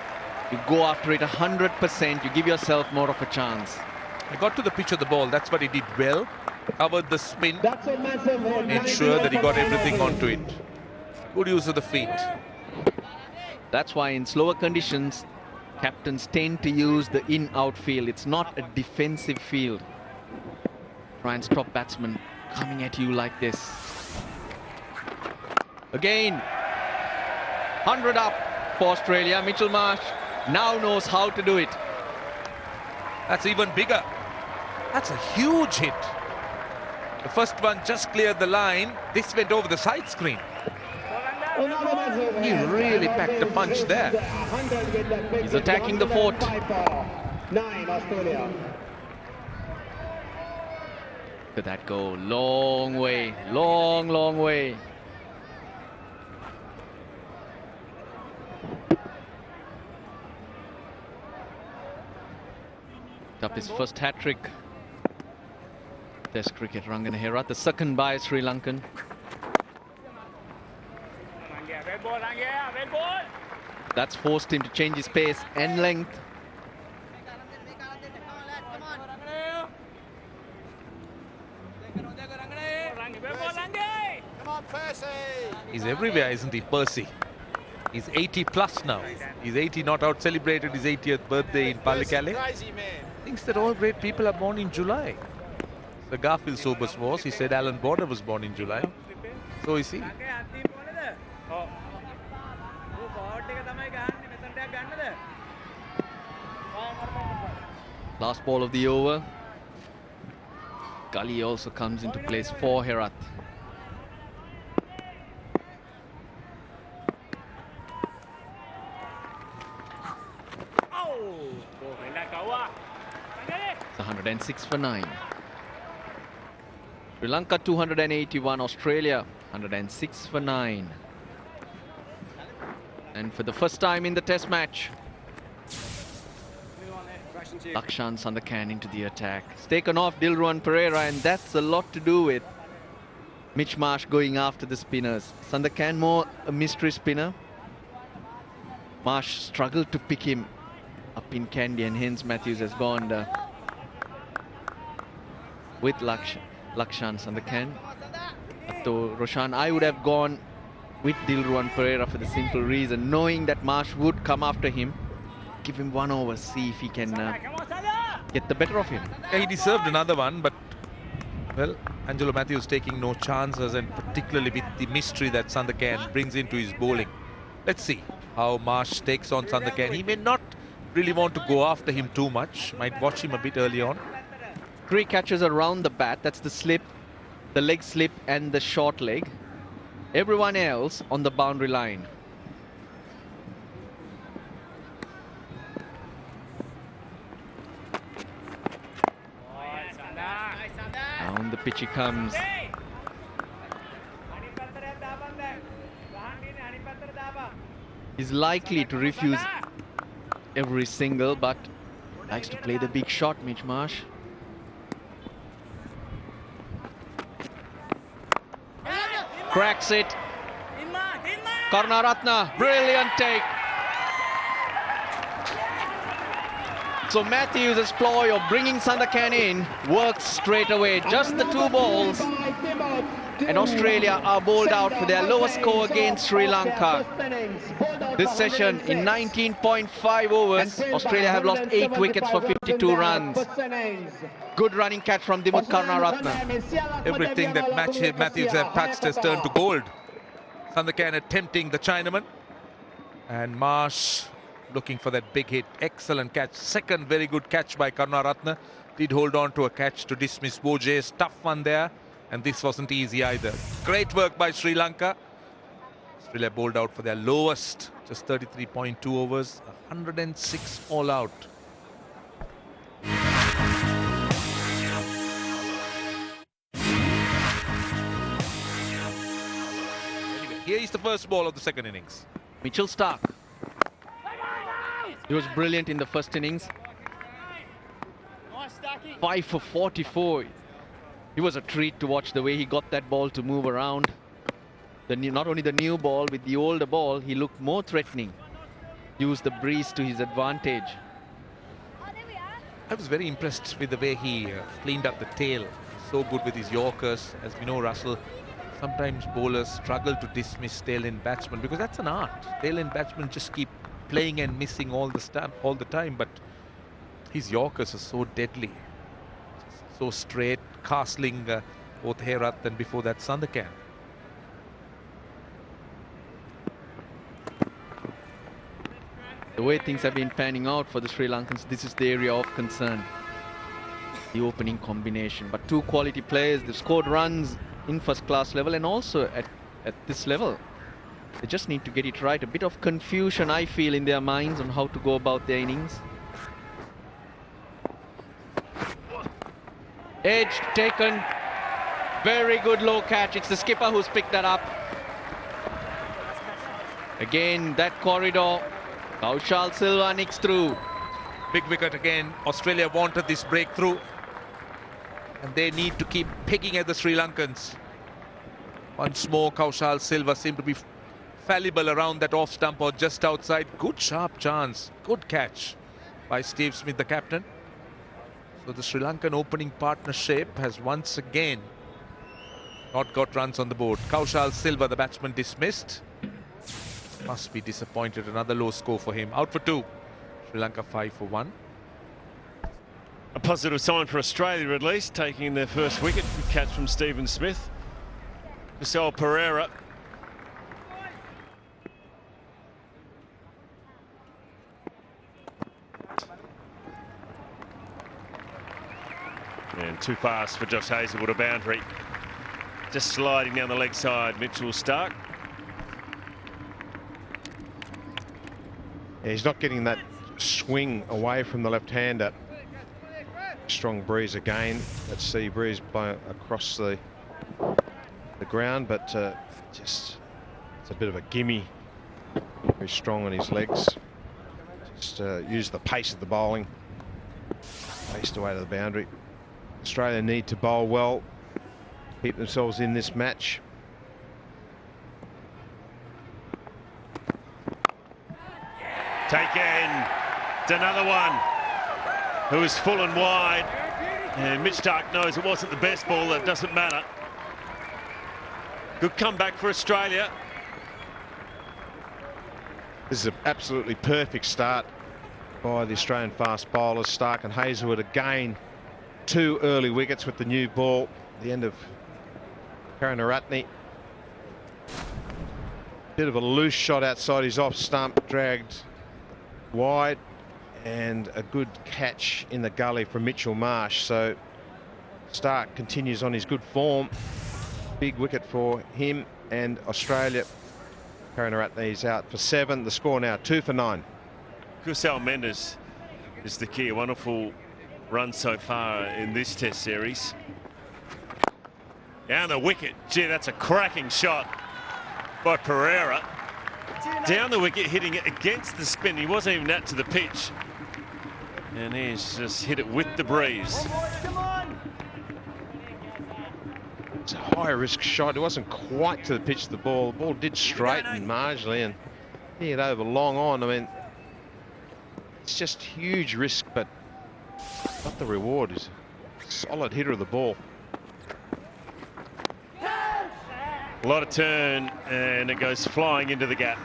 S2: You go after it 100%. You give yourself more of a chance.
S5: He got to the pitch of the ball. That's what he did well. Covered the spin. Made sure that he got everything onto it. Good use of the feet.
S2: That's why in slower conditions, captains tend to use the in-out field. It's not a defensive field. Try and stop batsmen coming at you like this. Again, 100 up for Australia. Mitchell Marsh now knows how to do it.
S5: That's even bigger. That's a huge hit. The first one just cleared the line. This went over the side screen. He really packed a punch there.
S2: He's attacking the fort. Look at that go. Long way. Long, long way. Up his first hat-trick. Test cricket, Rangana Herat, the second by Sri Lankan. That's forced him to change his pace and length.
S5: He's everywhere, isn't he, Percy? He's 80 plus now. He's 80, not out celebrated his 80th birthday in Palikale. Thinks that all great people are born in July. The Garfield Sobers was. He said Alan Border was born in July. So is he.
S2: Last ball of the over. Gully also comes into place for Herat. It's 106 for 9. Sri Lanka 281, Australia 106 for 9. And for the first time in the test match, Lakshan Sandakan into the attack. It's taken off Dilruwan Pereira, and that's a lot to do with Mitch Marsh going after the spinners. Sandakan more a mystery spinner. Marsh struggled to pick him up in candy, and hence Matthews has gone with Lakshan Sandakan. Though Roshan, I would have gone with Dilruwan Pereira for the simple reason, knowing that Marsh would come after him. Give him 1 over, see if he can get the better of him.
S5: Yeah, he deserved another one, but, well, Angelo Matthews taking no chances, and particularly with the mystery that Sandakan brings into his bowling. Let's see how Marsh takes on Sandakan. He may not really want to go after him too much. Might watch him a bit early on.
S2: 3 catches around the bat. That's the slip, the leg slip and the short leg. Everyone else on the boundary line. Down the pitch he comes. He's likely to refuse every single, but likes to play the big shot, Mitch Marsh. Cracks it. Karunaratne, brilliant take. So Matthews' ploy of bringing Sandakan in works straight away. Just the 2 balls. And Australia are bowled out for their lowest score against Sri Lanka. This session in 19.5 overs, Australia have lost 8 wickets for 52 runs. Good running catch from Dimuth Karunaratne.
S5: Everything that Matthews have touched has turned to gold. Sandakan attempting the Chinaman. And Marsh looking for that big hit. Excellent catch. Second very good catch by Karunaratne. Did hold on to a catch to dismiss Boje's. Tough one there. And this wasn't easy either. Great work by Sri Lanka. Australia bowled out for their lowest, just 33.2 overs, 106 all out. Anyway, here is the first ball of the second innings.
S2: Mitchell Starc. He was brilliant in the first innings. 5 for 44. It was a treat to watch the way he got that ball to move around. Not only the new ball, with the older ball, he looked more threatening. Used the breeze to his advantage.
S5: I was very impressed with the way he cleaned up the tail. So good with his Yorkers. As we know, Russell, sometimes bowlers struggle to dismiss tail-end batsmen because that's an art. Tail-end batsmen just keep playing and missing all the time, but his Yorkers are so deadly. So straight, castling both Herath and before that Sandakan.
S2: The way things have been panning out for the Sri Lankans, this is the area of concern. The opening combination. But 2 quality players, they've scored runs in first class level and also at this level. They just need to get it right. A bit of confusion, I feel, in their minds on how to go about their innings. Edge taken. Very good low catch. It's the skipper who's picked that up. Again, that corridor. Kaushal Silva nicks through.
S5: Big wicket again. Australia wanted this breakthrough. And they need to keep picking at the Sri Lankans. Once more, Kaushal Silva seemed to be fallible around that off stump or just outside. Good sharp chance. Good catch by Steve Smith, the captain. So the Sri Lankan opening partnership has once again not got runs on the board. Kaushal Silva, the batsman, dismissed. Must be disappointed. Another low score for him. Out for 2. Sri Lanka 5 for 1.
S1: A positive sign for Australia, at least, taking their first wicket. Good catch from Stephen Smith. Kusal Pereira. And too fast for Josh Hazlewood, a boundary. Just sliding down the leg side, Mitchell Starc.
S3: Yeah, he's not getting that swing away from the left-hander. Strong breeze again. That sea breeze blowing across the ground, but just it's a bit of a gimme. Very strong on his legs. Just use the pace of the bowling. Paced away to the boundary. Australia need to bowl well, keep themselves in this match.
S1: Taken. It's another one. Who is full and wide. And Mitch Starc knows it wasn't the best ball. That doesn't matter. Good comeback for Australia.
S3: This is an absolutely perfect start by the Australian fast bowlers. Starc and Hazlewood again. 2 early wickets with the new ball. The end of Karunaratne. Bit of a loose shot outside his off stump, dragged wide, and a good catch in the gully from Mitchell Marsh. So Starc continues on his good form. Big wicket for him and Australia. Karunaratne is out for 7. The score now 2 for 9.
S1: Kusal Mendes is the key. A wonderful run so far in this Test series. Down the wicket. Gee, that's a cracking shot by Pereira. Down the wicket, hitting it against the spin. He wasn't even out to the pitch. And he's just hit it with the breeze.
S3: It's a high-risk shot. It wasn't quite to the pitch of the ball. The ball did straighten marginally and hit over long on. I mean, it's just huge risk, but what the reward is a solid hitter of the ball.
S1: A lot of turn, and it goes flying into the gap.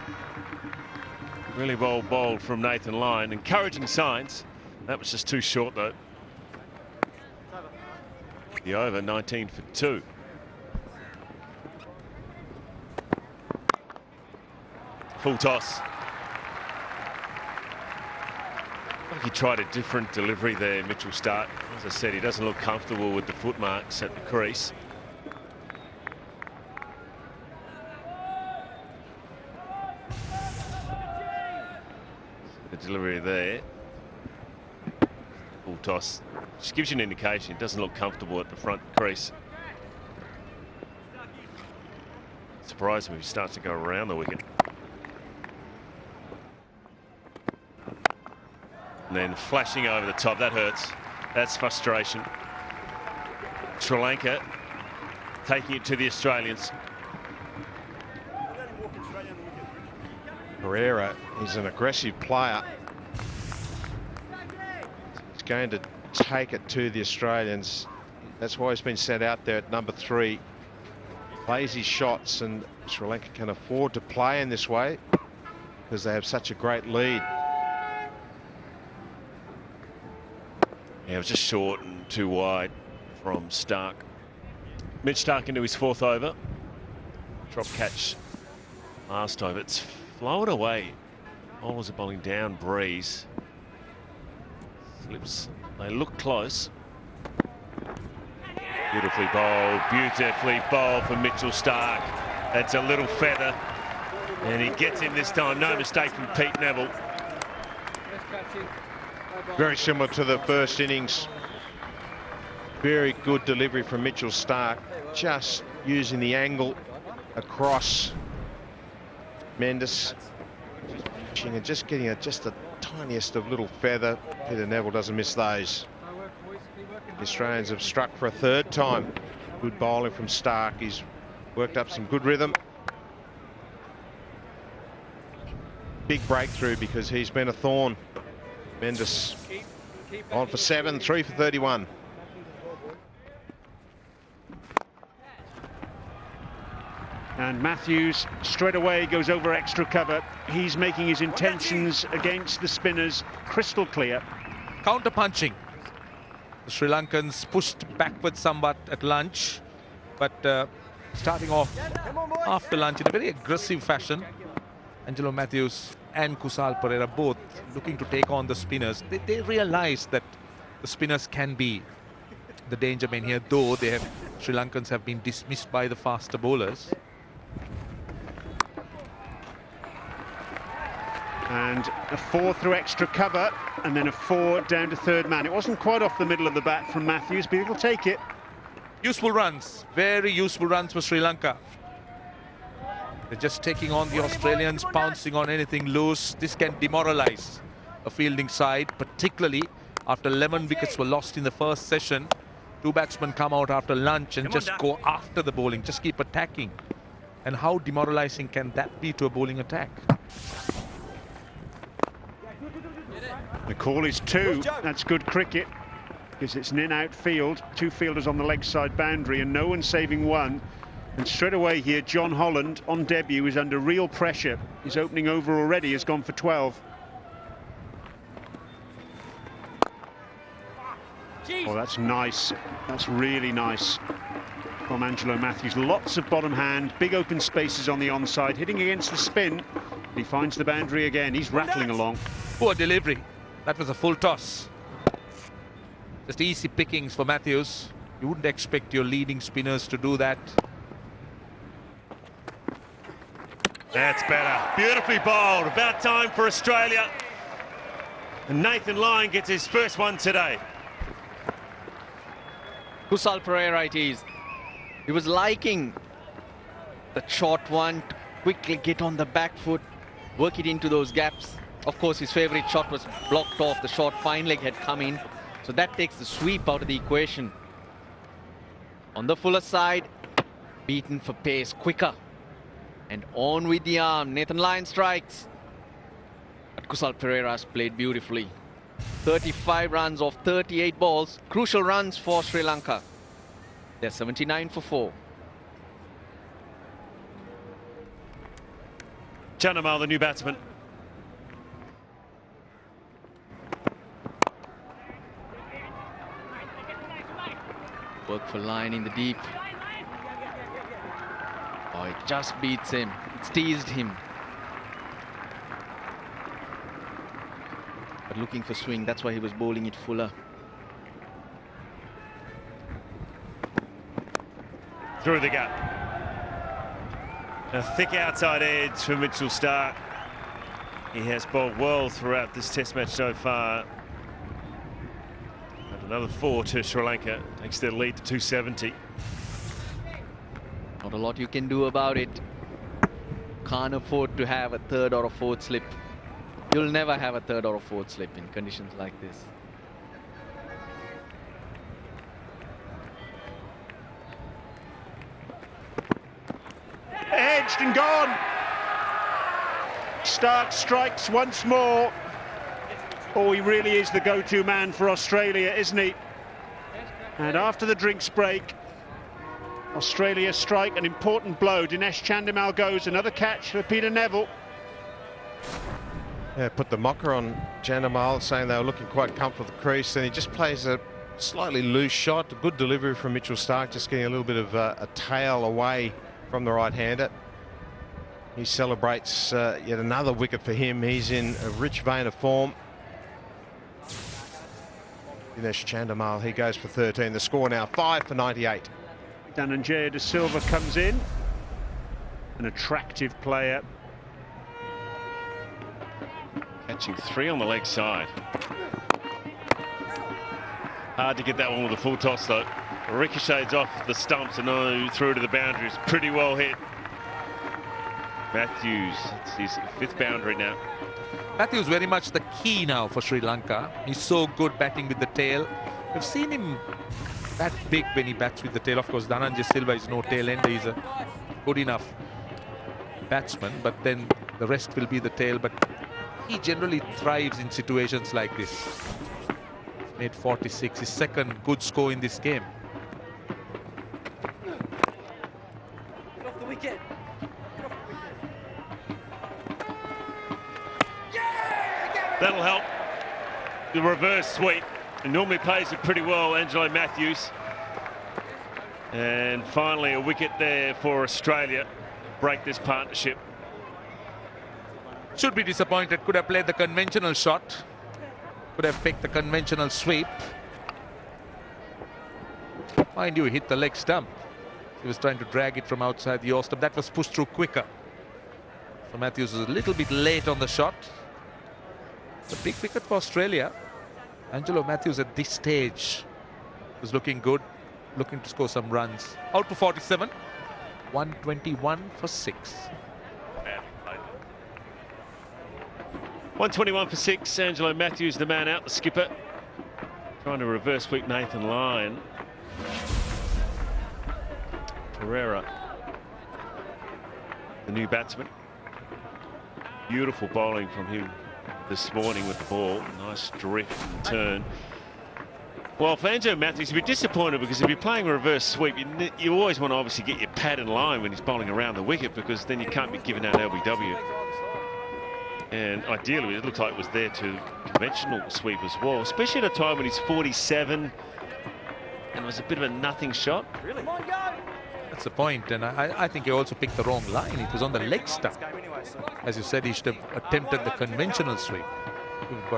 S1: Really well bowled from Nathan Lyon. Encouraging signs. That was just too short, though. The over, 19 for 2. Full toss. Like he tried a different delivery there, Mitchell Starc. As I said, he doesn't look comfortable with the footmarks at the crease. The delivery there. Full toss. Just gives you an indication. It doesn't look comfortable at the front crease. Surprised me if he starts to go around the wicket. And then flashing over the top. That hurts. That's frustration. Sri Lanka taking it to the Australians.
S3: Pereira is an aggressive player. He's going to take it to the Australians. That's why he's been sent out there at number 3. Plays his shots, and Sri Lanka can afford to play in this way because they have such a great lead.
S1: Yeah, it was just short and too wide from Starc. Mitch Starc into his 4th over. Drop catch last over. It's flown away. Bowlers are bowling down breeze. Slips. They look close. Beautifully bowled from Mitchell Starc. That's a little feather. And he gets him this time. No mistake from Pete Neville.
S3: Very similar to the first innings. Very good delivery from Mitchell Starc. Just using the angle across Mendes. And just getting just the tiniest of little feather. Peter Neville doesn't miss those. The Australians have struck for a 3rd time. Good bowling from Starc. He's worked up some good rhythm. Big breakthrough because he's been a thorn. Mendes on for 7, 3 for 31.
S4: And Matthews straight away goes over extra cover. He's making his intentions against the spinners crystal clear.
S5: Counter punching. The Sri Lankans pushed backwards somewhat at lunch, but starting off after lunch in a very aggressive fashion. Angelo Matthews and Kusal Pereira both looking to take on the spinners. They realize that the spinners can be the danger men here, though Sri Lankans have been dismissed by the faster bowlers.
S4: And a 4 through extra cover, and then a 4 down to 3rd man. It wasn't quite off the middle of the bat from Matthews, but he'll take it.
S5: Useful runs, very useful runs for Sri Lanka. They're just taking on the Australians, pouncing on anything loose. This can demoralize a fielding side, particularly after 11 wickets were lost in the first session. 2 batsmen come out after lunch and just go after the bowling, just keep attacking. And how demoralizing can that be to a bowling attack?
S4: The call is 2. That's good cricket, because it's an in-out field. 2 fielders on the leg side boundary and no one saving 1. And straight away here, John Holland on debut is under real pressure. His opening over already has gone for 12. Oh, that's nice. That's really nice from Angelo Matthews. Lots of bottom hand, big open spaces on the onside, hitting against the spin. He finds the boundary again. He's rattling along.
S5: Poor delivery. That was a full toss. Just easy pickings for Matthews. You wouldn't expect your leading spinners to do that.
S1: That's better. Beautifully bowled. About time for Australia. And Nathan Lyon gets his first one today.
S2: Kusal Pereira it is. He was liking the short one to quickly get on the back foot, work it into those gaps. Of course, his favourite shot was blocked off. The short fine leg had come in. So that takes the sweep out of the equation. On the fuller side, beaten for pace, quicker. And on with the arm. Nathan Lyon strikes. But Kusal Pereira has played beautifully. 35 runs off 38 balls. Crucial runs for Sri Lanka. They're 79 for 4.
S1: Chandimal, the new batsman.
S2: Work for Lyon in the deep. Oh, it just beats him. It's teased him. But looking for swing, that's why he was bowling it fuller.
S1: Through the gut. A thick outside edge for Mitchell Starc. He has bowled well throughout this test match so far. And another 4 to Sri Lanka. Takes their lead to 270.
S2: Not a lot you can do about it. Can't afford to have a third or a fourth slip. You'll never have a third or a fourth slip in conditions like this.
S4: Edged and gone. Starc strikes once more. Oh, he really is the go-to man for Australia, isn't he? And after the drinks break, Australia strike an important blow. Dinesh Chandimal goes. Another catch for Peter Neville.
S3: Yeah, put the mocker on Chandimal, saying they were looking quite comfortable at the crease. Then he just plays a slightly loose shot. A good delivery from Mitchell Starc, just getting a little bit of a tail away from the right-hander. He celebrates yet another wicket for him. He's in a rich vein of form. Dinesh Chandimal, he goes for 13. The score now 5 for 98.
S4: Dhananjaya De Silva comes in. An attractive player.
S1: Catching 3 on the leg side. Hard to get that one with a full toss though. Ricochets off the stumps and through to the boundaries. Pretty well hit. Matthews, it's his 5th boundary now.
S5: Matthews very much the key now for Sri Lanka. He's so good batting with the tail. We've seen him bat big when he bats with the tail. Of course, Dhananjaya Silva is no tail ender. He's a good enough batsman, but then the rest will be the tail. But he generally thrives in situations like this. Made 46, his 2nd good score in this game.
S6: Get off the wicket.
S1: That'll help. The reverse sweep. He normally plays it pretty well, Angelo Matthews. And finally a wicket there for Australia. Break this partnership.
S5: Should be disappointed. Could have played the conventional shot. Could have picked the conventional sweep. Mind you, hit the leg stump. He was trying to drag it from outside the off stump. That was pushed through quicker. So Matthews was a little bit late on the shot. It's a big wicket for Australia. Angelo Matthews at this stage was looking good, looking to score some runs. Out for 47, 121 for 6.
S1: 121 for 6. Angelo Matthews, the man out, the skipper. Trying to reverse sweep Nathan Lyon. Pereira, the new batsman. Beautiful bowling from him. this morning with the ball. Nice drift and turn. Well, for Anzo Matthews, you'd be disappointed because if you're playing a reverse sweep, you always want to obviously get your pad in line when he's bowling around the wicket, because then you can't be giving out LBW. And ideally, it looks like it was there to conventional sweep as well, especially at a time when he's 47 and it was a bit of a nothing shot.
S6: Really? Come on, go!
S5: That's the point, and I think he also picked the wrong line. It was on the leg stump. As you said, he should have attempted the conventional sweep. We've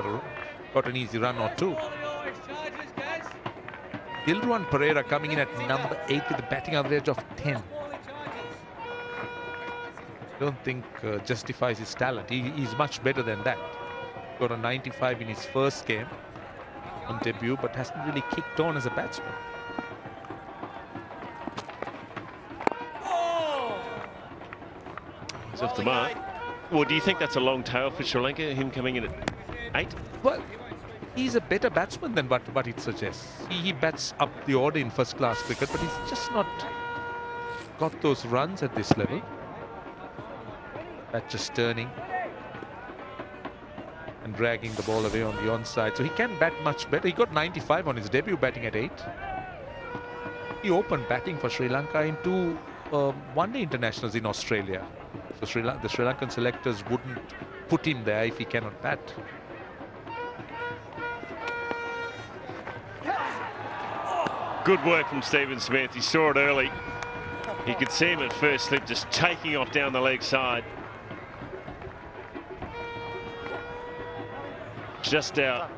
S5: got an easy run or two. Dilruwan Pereira coming in at number 8 with a batting average of 10. I don't think justifies his talent. He's much better than that. Got a 95 in his first game on debut, but hasn't really kicked on as a batsman.
S1: He's off the mark. Well, do you think that's a long tail for Sri Lanka, him coming in at 8?
S5: Well, he's a better batsman than what it suggests. He bats up the order in first-class cricket, but he's just not got those runs at this level. Bat just turning and dragging the ball away on the onside. So he can bat much better. He got 95 on his debut, batting at 8. He opened batting for Sri Lanka in 2 one-day internationals in Australia. So the Sri Lankan selectors wouldn't put him there if he cannot bat.
S1: Good work from Stephen Smith. He saw it early. You could see him at first slip just taking off down the leg side. Just out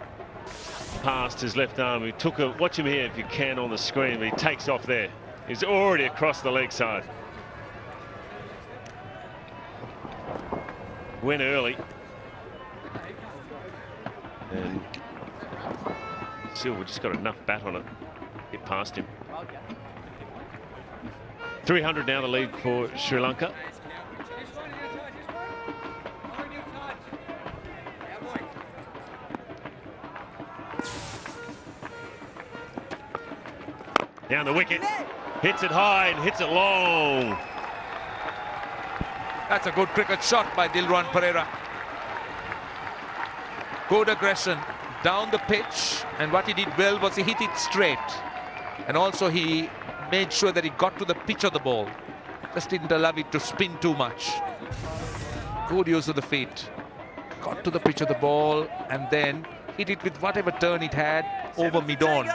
S1: past his left arm. He took a, watch him here if you can on the screen, but he takes off there. He's already across the leg side. Went early. And Silva just got enough bat on it. Get past him. 300 now the lead for Sri Lanka. Down the wicket, hits it high and hits it long.
S5: That's a good cricket shot by Dilruwan Pereira. Good aggression down the pitch, and what he did well was he hit it straight, and also he made sure that he got to the pitch of the ball. Just didn't allow it to spin too much. Good use of the feet. Got to the pitch of the ball and then hit it with whatever turn it had over mid-on.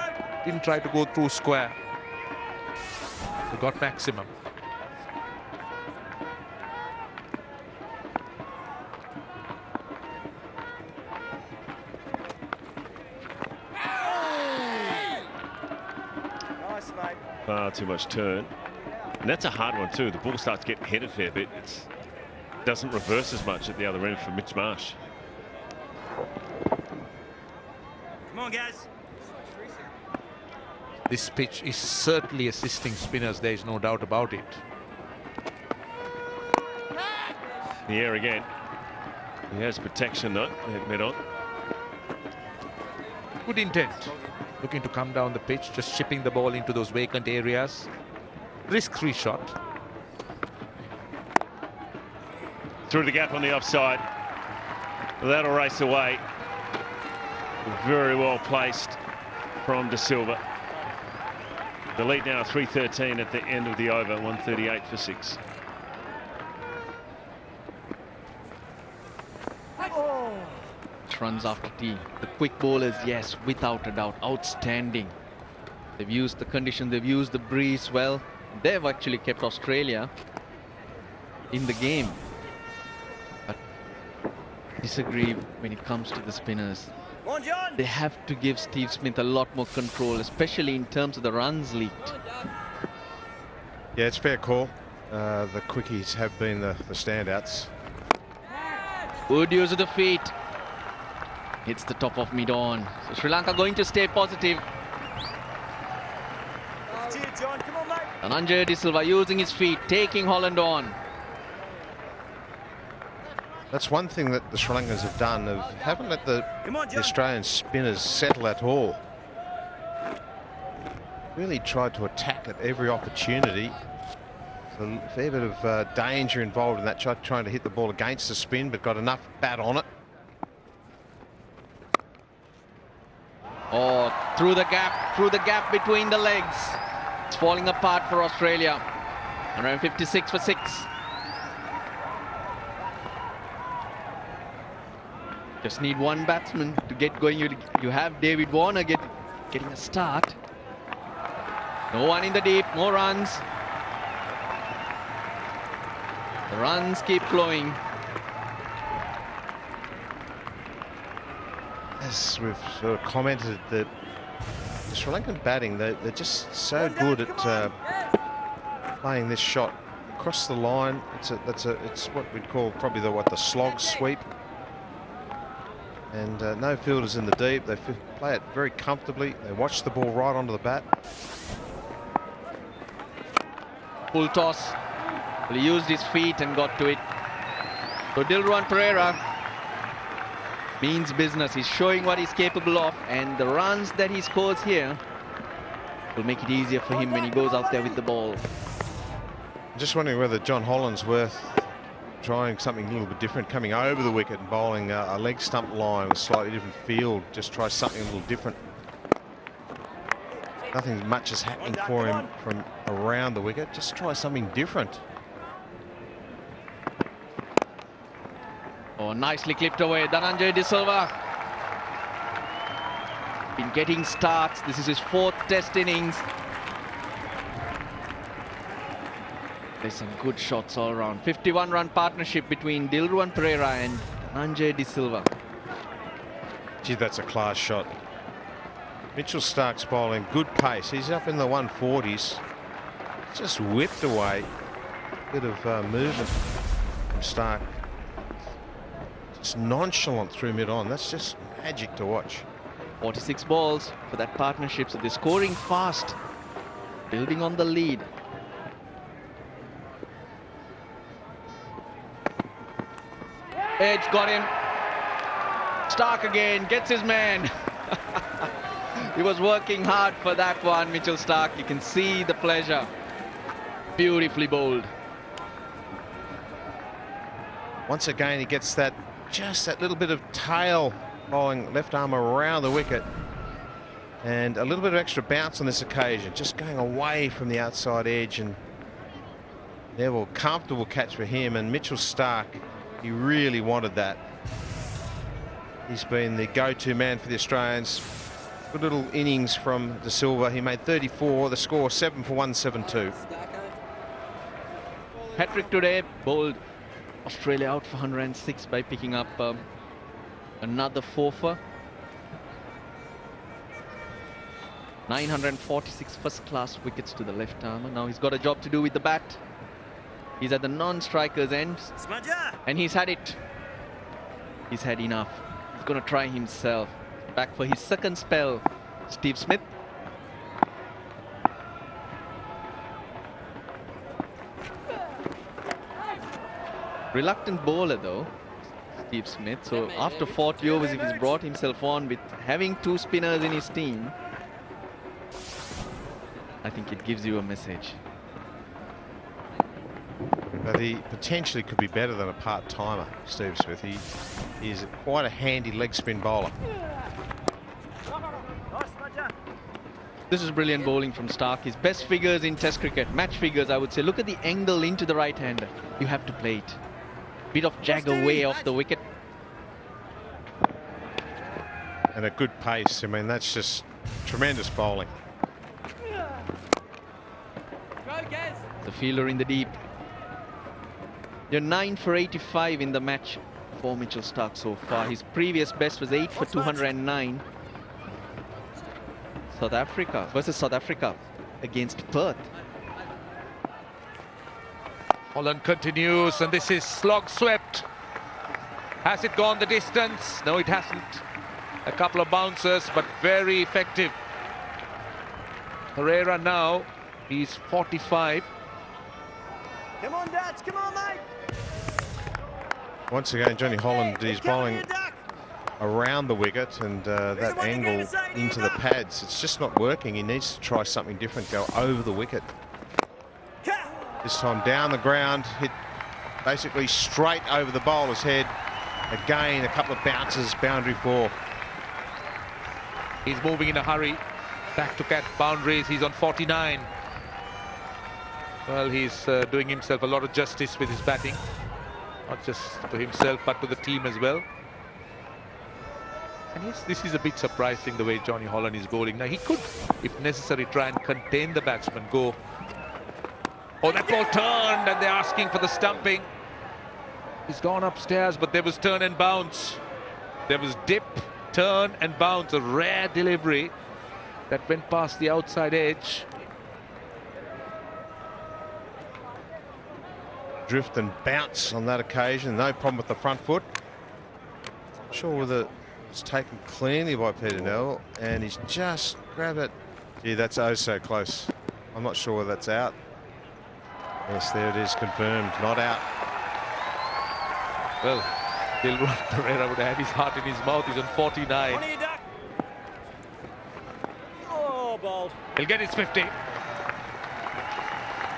S5: Didn't try to go through square. He got maximum.
S1: Far too much turn. And that's a hard one too. The ball starts getting hit a fair bit. It doesn't reverse as much at the other end for Mitch Marsh.
S6: Come on, guys.
S5: This pitch is certainly assisting spinners, there is no doubt about it.
S1: The air again. He has protection though, mid-on.
S5: Good intent. Looking to come down the pitch, just chipping the ball into those vacant areas. Risk-free shot.
S1: Through the gap on the offside. That'll race away. Very well placed from De Silva. The lead now 3-13 at the end of the over, 138 for 6.
S2: Runs after tea. The quick bowlers, yes, without a doubt, outstanding. They've used the condition, they've used the breeze well. They've actually kept Australia in the game. But disagree when it comes to the spinners. They have to give Steve Smith a lot more control, especially in terms of the runs leaked.
S3: Yeah, it's fair call. The quickies have been the standouts.
S2: Good use of the feet. Hits the top of mid-on. So Sri Lanka going to stay positive. Dhananjaya De Silva using his feet, taking Holland on.
S3: That's one thing that the Sri Lankans have done, haven't let the Australian spinners settle at all. Really tried to attack at every opportunity. So a fair bit of danger involved in that, trying to hit the ball against the spin, but got enough bat on it.
S2: Oh, through the gap between the legs. It's falling apart for Australia. 156 for 6. Just need one batsman to get going. You have David Warner getting a start. No one in the deep, more runs. The runs keep flowing.
S3: As we've sort of commented, that the Sri Lankan batting, they're just so good at playing this shot across the line. It's what we'd call probably the slog sweep. And no fielders in the deep. They play it very comfortably. They watch the ball right onto the bat.
S2: Full toss. Well, he used his feet and got to it. So Dilruwan Pereira means business. He's showing what he's capable of, and the runs that he scores here will make it easier for him when he goes out there with the ball.
S3: I'm just wondering whether John Hollandsworth trying something a little bit different, coming over the wicket and bowling a leg stump line with a slightly different field. Just try something a little different. Nothing much is happening for him from around the wicket. Just try something different.
S2: Oh, nicely clipped away. Dhananjay De Silva. Been getting starts. This is his 4th test innings. There's some good shots all around. 51-run partnership between Dilruwan Pereira and Dhananjay De Silva.
S3: Gee, that's a class shot. Mitchell Starc's bowling good pace. He's up in the 140s. Just whipped away. Bit of movement from Starc. Just nonchalant through mid-on. That's just magic to watch.
S2: 46 balls for that partnership. So they're scoring fast. Building on the lead. Edge got him. Starc again. Gets his man. He was working hard for that one, Mitchell Starc. You can see the pleasure. Beautifully bowled.
S3: Once again, he gets that, just that little bit of tail bowling left arm around the wicket. And a little bit of extra bounce on this occasion, just going away from the outside edge. And Neville, comfortable catch for him. And Mitchell Starc, he really wanted that. He's been the go-to man for the Australians. Good little innings from De Silva. He made 34. The score 7 for 172.
S2: Hat-trick today. Bowled Australia out for 106 by picking up another 4-fer. 946 first-class wickets to the left armer. Now he's got a job to do with the bat. He's at the non-striker's end. And he's had it. He's had enough. He's going to try himself. Back for his second spell, Steve Smith. Reluctant bowler though, Steve Smith. So after 40 overs, if he's brought himself on with having 2 spinners in his team, I think it gives you a message.
S3: But he potentially could be better than a part-timer, Steve Smith. He is quite a handy leg spin bowler.
S2: This is brilliant bowling from Starc. His best figures in Test cricket, match figures, I would say. Look at the angle into the right-hander. You have to play it. Bit of jag away off the wicket.
S3: And a good pace. I mean, that's just tremendous bowling.
S2: The fielder in the deep. You're 9 for 85 in the match for Mitchell Starc so far. His previous best was 8 for 209. South Africa versus South Africa against Perth.
S5: Holland continues, and this is slog swept. Has it gone the distance? No, it hasn't. A couple of bouncers, but very effective. Pereira now, he's 45.
S6: Come on, Dutch, come on, mate.
S3: Once again, Johnny Holland is bowling around the wicket, and that angle into the pads, it's just not working. He needs to try something different, go over the wicket. This time down the ground, hit basically straight over the bowler's head. Again, a couple of bounces, boundary 4.
S5: He's moving in a hurry. Back to catch boundaries. He's on 49. Well, he's doing himself a lot of justice with his batting. Not just to himself, but to the team as well. And yes, this is a bit surprising the way Johnny Holland is bowling. Now, he could, if necessary, try and contain the batsman. Go. Oh, that ball turned, and they're asking for the stumping. He's gone upstairs, but there was turn and bounce. There was dip, turn and bounce. A rare delivery that went past the outside edge.
S3: Drift and bounce on that occasion. No problem with the front foot. Not sure whether it's taken cleanly by Peter Neville, and he's just grabbed it. Gee, that's oh so close. I'm not sure whether that's out. Yes, there it is, confirmed, not out.
S5: Well, Dilrun Pereira would have had his heart in his mouth. He's on 49.
S6: Oh, ball.
S5: He'll get his 50.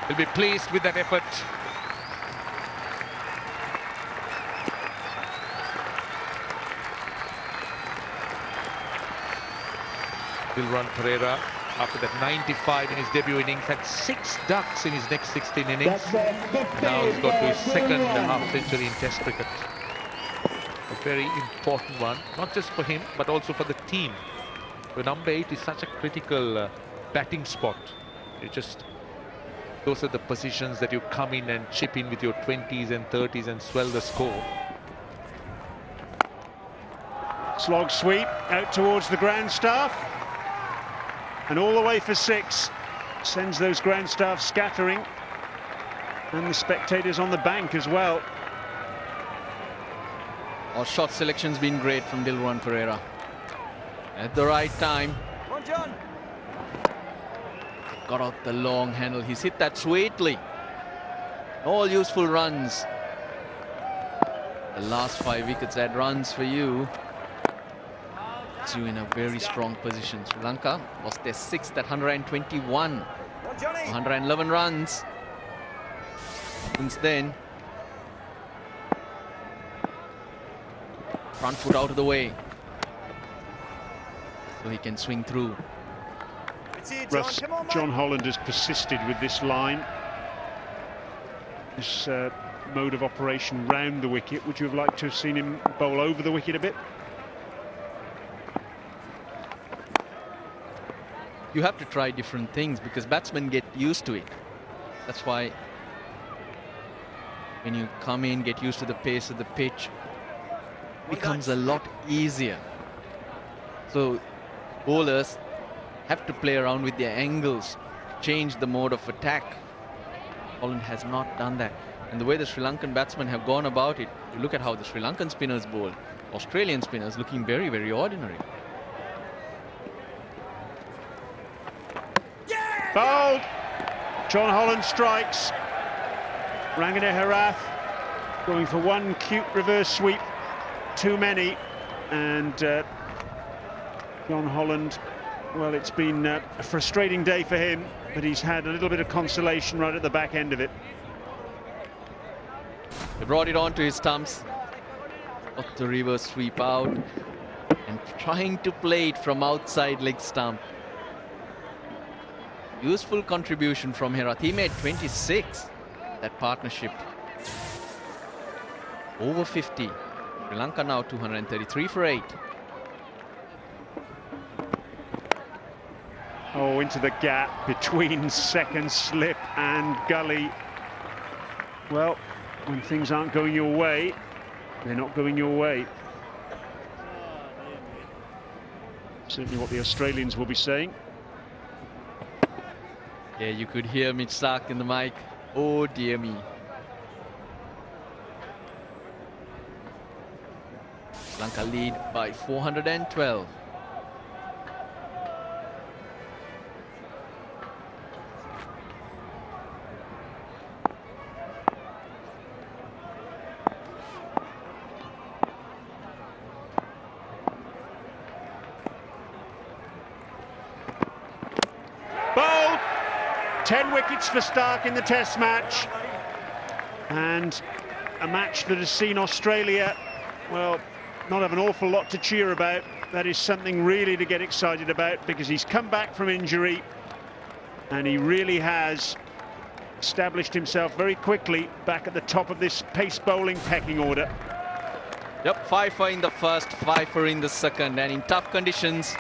S5: He'll be pleased with that effort. Dilrun Pereira, after that 95 in his debut innings, had 6 ducks in his next 16 innings. Now he's got to his second half-century in Test cricket. A very important one, not just for him, but also for the team. The number 8 is such a critical batting spot. Those are the positions that you come in and chip in with your 20s and 30s and swell the score.
S4: Slog sweep out towards the ground staff. And all the way for 6. Sends those ground staff scattering. And the spectators on the bank as well.
S2: Our shot selection's been great from Dilrun Pereira. At the right time.
S6: Come on, John.
S2: Got out the long handle. He's hit that sweetly. All useful runs. The last 5 wickets had runs for you. Puts you in a very strong position. Sri Lanka lost their 6th at 121. 111 runs. Since then, front foot out of the way, so he can swing through.
S4: John Holland has persisted with this line, this mode of operation round the wicket. Would you have liked to have seen him bowl over the wicket a bit?
S2: You have to try different things because batsmen get used to it. That's why when you come in, get used to the pace of the pitch, it becomes a lot easier. So bowlers have to play around with their angles, change the mode of attack. Holland has not done that. And the way the Sri Lankan batsmen have gone about it, you look at how the Sri Lankan spinners bowl. Australian spinners looking very, very ordinary.
S4: Bowled. John Holland strikes. Rangana Herath going for one cute reverse sweep too many, and John Holland, well, it's been a frustrating day for him, but he's had a little bit of consolation right at the back end of it.
S2: They brought it on to his stumps. Got the reverse sweep out and trying to play it from outside leg stump. Useful contribution from Herath. He made 26, that partnership. Over 50. Sri Lanka now 233 for 8.
S4: Oh, into the gap between second slip and gully. Well, when things aren't going your way, they're not going your way. Certainly what the Australians will be saying.
S2: Yeah, you could hear Mitch Starc in the mic. Oh dear me. Sri Lanka lead by 412.
S4: Bowled! 10 wickets for Starc in the Test match, and a match that has seen Australia, well, not have an awful lot to cheer about. That is something really to get excited about, because he's come back from injury and he really has established himself very quickly back at the top of this pace bowling pecking order.
S2: Yep, 5 in the first, 5 in the second, and in tough conditions,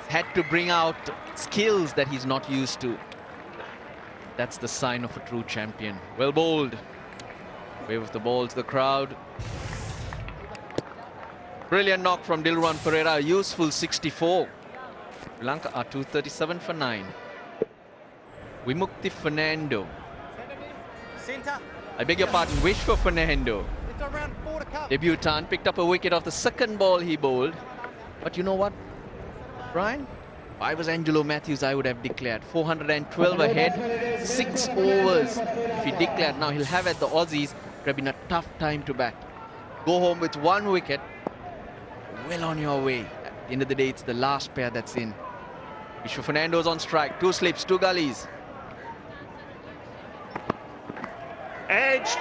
S2: had to bring out skills that he's not used to. That's the sign of a true champion. Well bowled. Wave of the ball to the crowd. Brilliant knock from Dilruwan Pereira, useful 64. Sri Lanka are 237 for 9. Vimukti Fernando. I beg your pardon, Vishwa Fernando. Debutant, picked up a wicket off the second ball he bowled. But you know what, Brian? If I was Angelo Matthews, I would have declared 412 ahead, 6 overs. If he declared now, he'll have at the Aussies. It would have been a tough time to bat. Go home with 1 wicket. Well on your way. At the end of the day, it's the last pair that's in. Vishwa Fernando's on strike. 2 slips, 2 gullies.
S4: Edged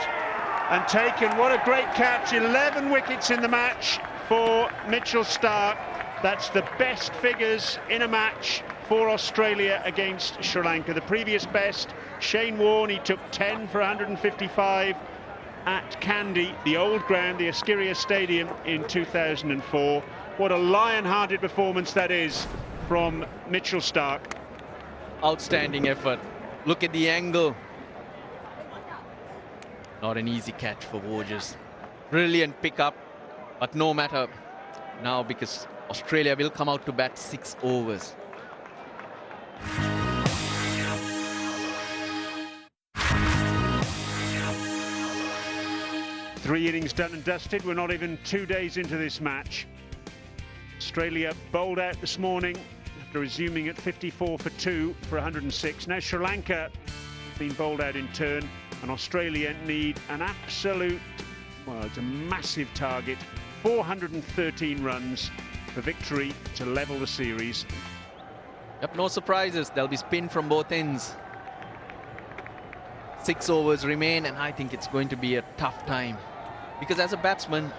S4: and taken. What a great catch. 11 wickets in the match for Mitchell Starc. That's the best figures in a match for Australia against Sri Lanka. The previous best, Shane Warne, he took 10 for 155 at Kandy, the old ground, the Askiria Stadium, in 2004. What a lion-hearted performance that is from Mitchell Starc.
S2: Outstanding effort. Look at the angle. Not an easy catch for Voges. Brilliant pickup, but no matter now, because Australia will come out to bat 6 overs.
S4: Three innings done and dusted. We're not even 2 days into this match. Australia bowled out this morning after resuming at 54 for 2 for 106. Now Sri Lanka has been bowled out in turn, and Australia need an absolute, well, it's a massive target, 413 runs for victory to level the series.
S2: Yep, no surprises. There'll be spin from both ends. 6 overs remain, and I think it's going to be a tough time. Because as a batsman,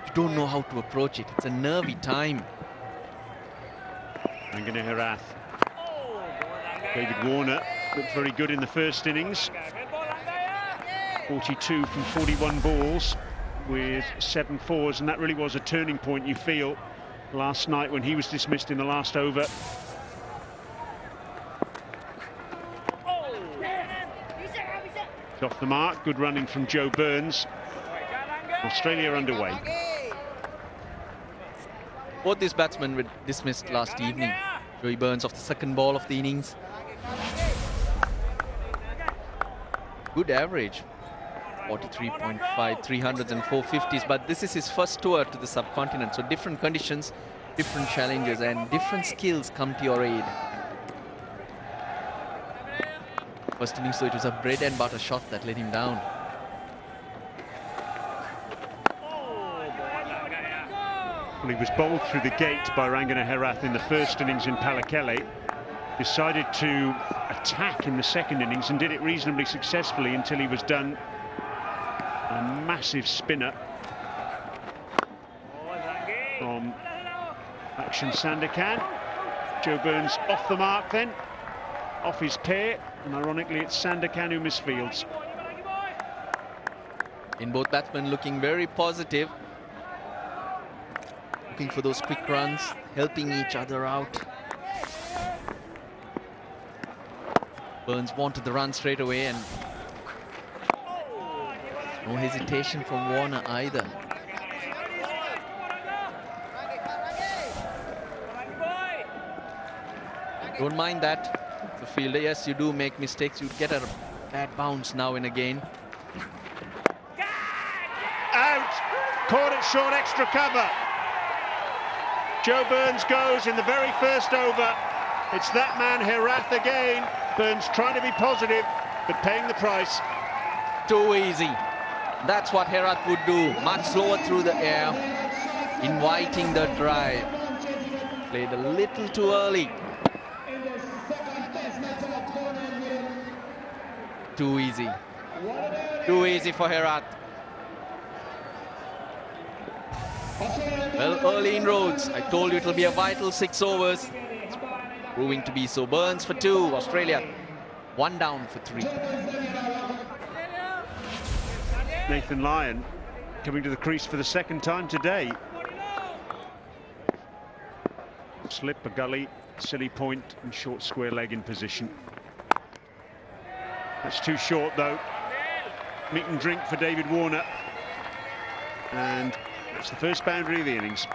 S2: you don't know how to approach it. It's a nervy time.
S4: Rangana Herath. David Warner looked very good in the first innings. 42 from 41 balls with 7 fours, and that really was a turning point, you feel, last night when he was dismissed in the last over. It's off the mark. Good running from Joe Burns. Australia underway.
S2: Both these batsmen were dismissed last evening. Joey Burns off the second ball of the innings. Good average. 43.5, 300s and 450s, but this is his first tour to the subcontinent, so different conditions, different challenges, and different skills come to your aid. First innings, so it was a bread and butter shot that let him down.
S4: Well, he was bowled through the gate by Rangana Herath in the first innings in Pallekele. Decided to attack in the second innings and did it reasonably successfully until he was done. A massive spinner from Akshan Sandakan. Joe Burns off the mark then, off his pair, and ironically it's Sandakan who misfields.
S2: In both batsmen looking very positive. Looking for those quick runs, helping each other out. Burns wanted the run straight away, and no hesitation from Warner either. Don't mind that. The fielder, yes, you do make mistakes. You get a bad bounce now and again.
S4: Out! Caught it short, extra cover. Joe Burns goes in the very first over. It's that man Herath again. Burns trying to be positive, but paying the price.
S2: Too easy. That's what Herath would do. Much slower through the air, inviting the drive. Played a little too early. Too easy. Too easy for Herath. Well, early inroads. I told you it'll be a vital 6 overs. It's proving to be so. Burns for 2. Australia 1 down for 3.
S4: Nathan Lyon coming to the crease for the 2nd time today. Slip, a gully, silly point, and short square leg in position. That's too short, though. Meat and drink for David Warner. And that's the first boundary of the innings.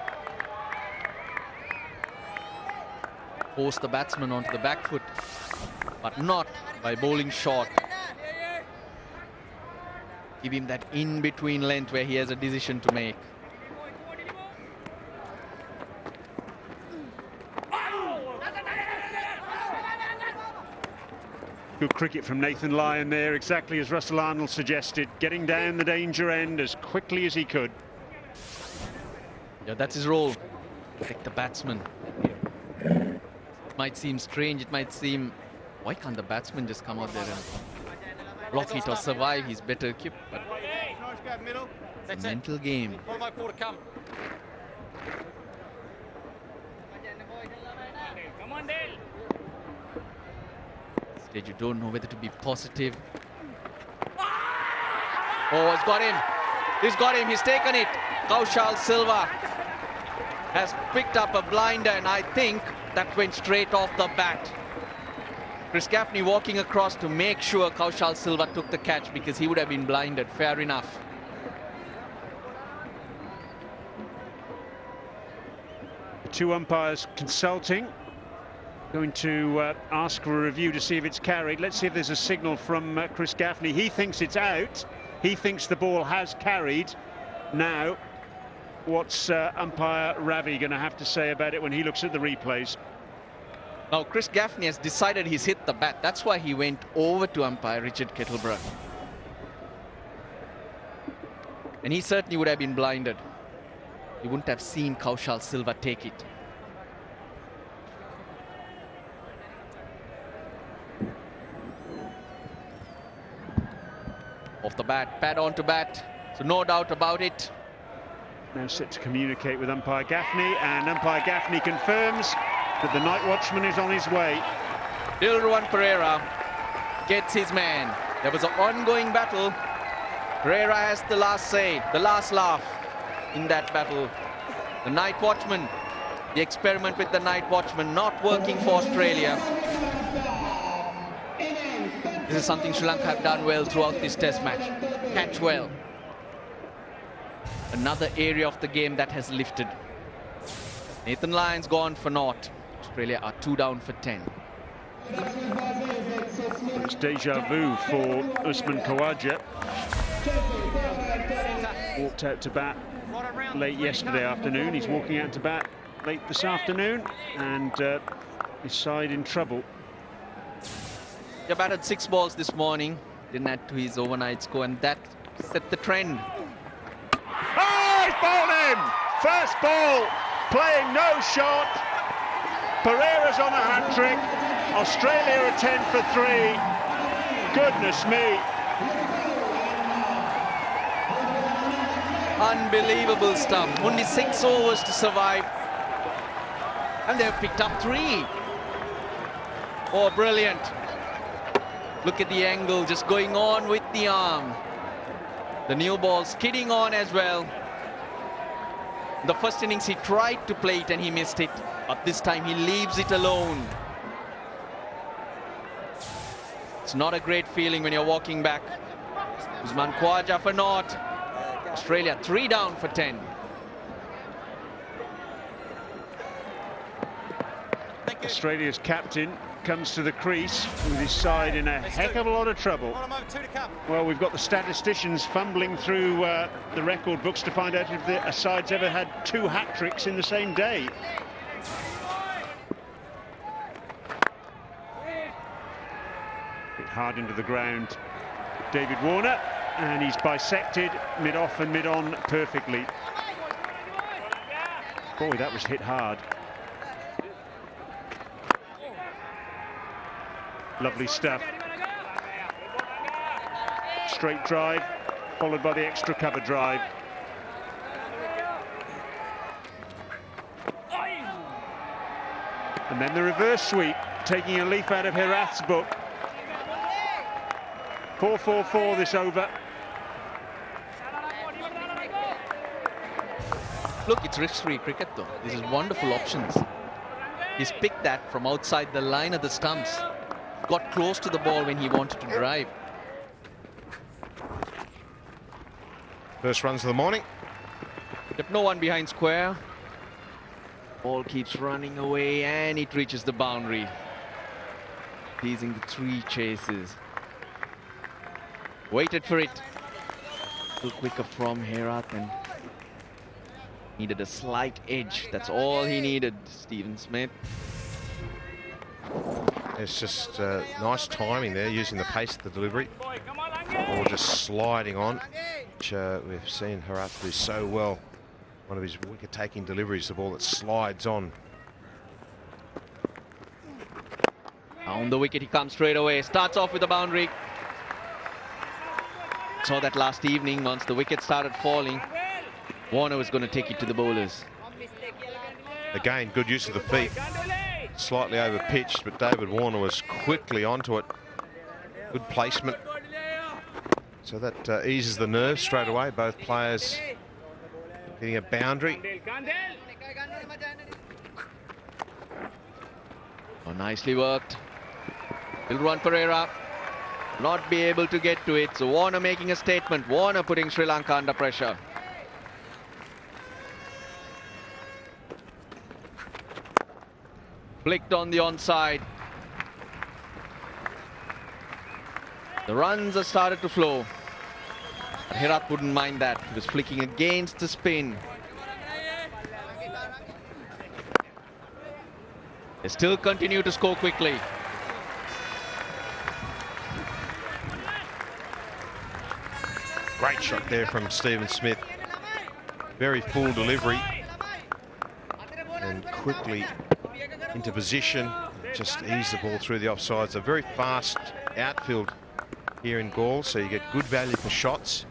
S2: Force the batsman onto the back foot, but not by bowling short. Give him that in-between length where he has a decision to make.
S4: Good cricket from Nathan Lyon there, exactly as Russell Arnold suggested, getting down the danger end as quickly as he could.
S2: Yeah, that's his role. Protect the batsman. It might seem strange, it might seem, why can't the batsman just come out there and block it or survive? He's better equipped, but it's a mental game. Stage you don't know whether to be positive. Oh, it's got him. He's got him. He's taken it. Kaushal Silva has picked up a blinder, and I think that went straight off the bat. Chris Gaffney walking across to make sure Kaushal Silva took the catch because he would have been blinded. Fair enough.
S4: Two umpires consulting. Going to ask for a review to see if it's carried. Let's see if there's a signal from Chris Gaffney. He thinks it's out. He thinks the ball has carried. Now, what's umpire Ravi going to have to say about it when he looks at the replays?
S2: Now, Chris Gaffney has decided he's hit the bat. That's why he went over to umpire Richard Kettleborough. And he certainly would have been blinded. He wouldn't have seen Kaushal Silva take it. Off the bat, pad on to bat, so no doubt about it.
S4: Now set to communicate with umpire Gaffney, and umpire Gaffney confirms that the night watchman is on his way.
S2: Dilruwan Pereira gets his man. There was an ongoing battle. Pereira has the last say, the last laugh in that battle. The night watchman, the experiment with the night watchman not working for Australia. This is something Sri Lanka have done well throughout this test match. Catch well. Another area of the game that has lifted. Nathan Lyon's gone for naught. Australia are 2 down for 10.
S4: It's deja vu for Usman Khawaja. Walked out to bat late yesterday afternoon. He's walking out to bat late this afternoon, and his side in trouble.
S2: He batted 6 balls this morning, didn't add to his overnight score, and that set the trend.
S4: Oh, he's bowled him! First ball, playing no shot. Pereira's on a hat-trick. Australia are 10 for 3. Goodness me.
S2: Unbelievable stuff. Only 6 overs to survive. And they've picked up 3. Oh, brilliant. Look at the angle, just going on with the arm. The new ball skidding on as well. The first innings he tried to play it and he missed it. But this time he leaves it alone. It's not a great feeling when you're walking back. Usman Khawaja for naught. Australia 3 down for 10.
S4: Australia's captain comes to the crease with his side in a heck of a lot of trouble. Well, we've got the statisticians fumbling through the record books to find out if a side's ever had 2 hat-tricks in the same day. Hit hard into the ground, David Warner, and he's bisected mid-off and mid-on perfectly. Boy, that was hit hard. Lovely stuff. Straight drive, followed by the extra cover drive. And then the reverse sweep, taking a leaf out of Herath's book. 4-4-4 this over.
S2: Look, it's risk-free cricket though. This is wonderful options. He's picked that from outside the line of the stumps. Got close to the ball when he wanted to drive.
S3: First runs of the morning.
S2: Yep, no one behind square. Ball keeps running away and it reaches the boundary. Teasing the 3 chases. Waited for it. A little quicker from Herath and needed a slight edge. That's all he needed, Stephen Smith.
S3: It's just nice timing there, using the pace of the delivery. Ball just sliding on, which we've seen Herath do so well. One of his wicket-taking deliveries, the ball that slides on.
S2: Down the wicket he comes straight away. Starts off with a boundary. Saw that last evening once the wicket started falling. Warner was going to take it to the bowlers.
S3: Again, good use of the feet. Slightly over pitched, but David Warner was quickly onto it. Good placement. So that eases the nerves straight away. Both players getting a boundary.
S2: Oh, nicely worked. Will run Pereira. Not be able to get to it. So Warner making a statement. Warner putting Sri Lanka under pressure. Flicked on the onside. The runs have started to flow. But Herath wouldn't mind that. He was flicking against the spin. They still continue to score quickly.
S3: Great shot there from Stephen Smith. Very full delivery. And quickly into position. Just ease the ball through the offsides. A very fast outfield here in Gaul, so you get good value for shots.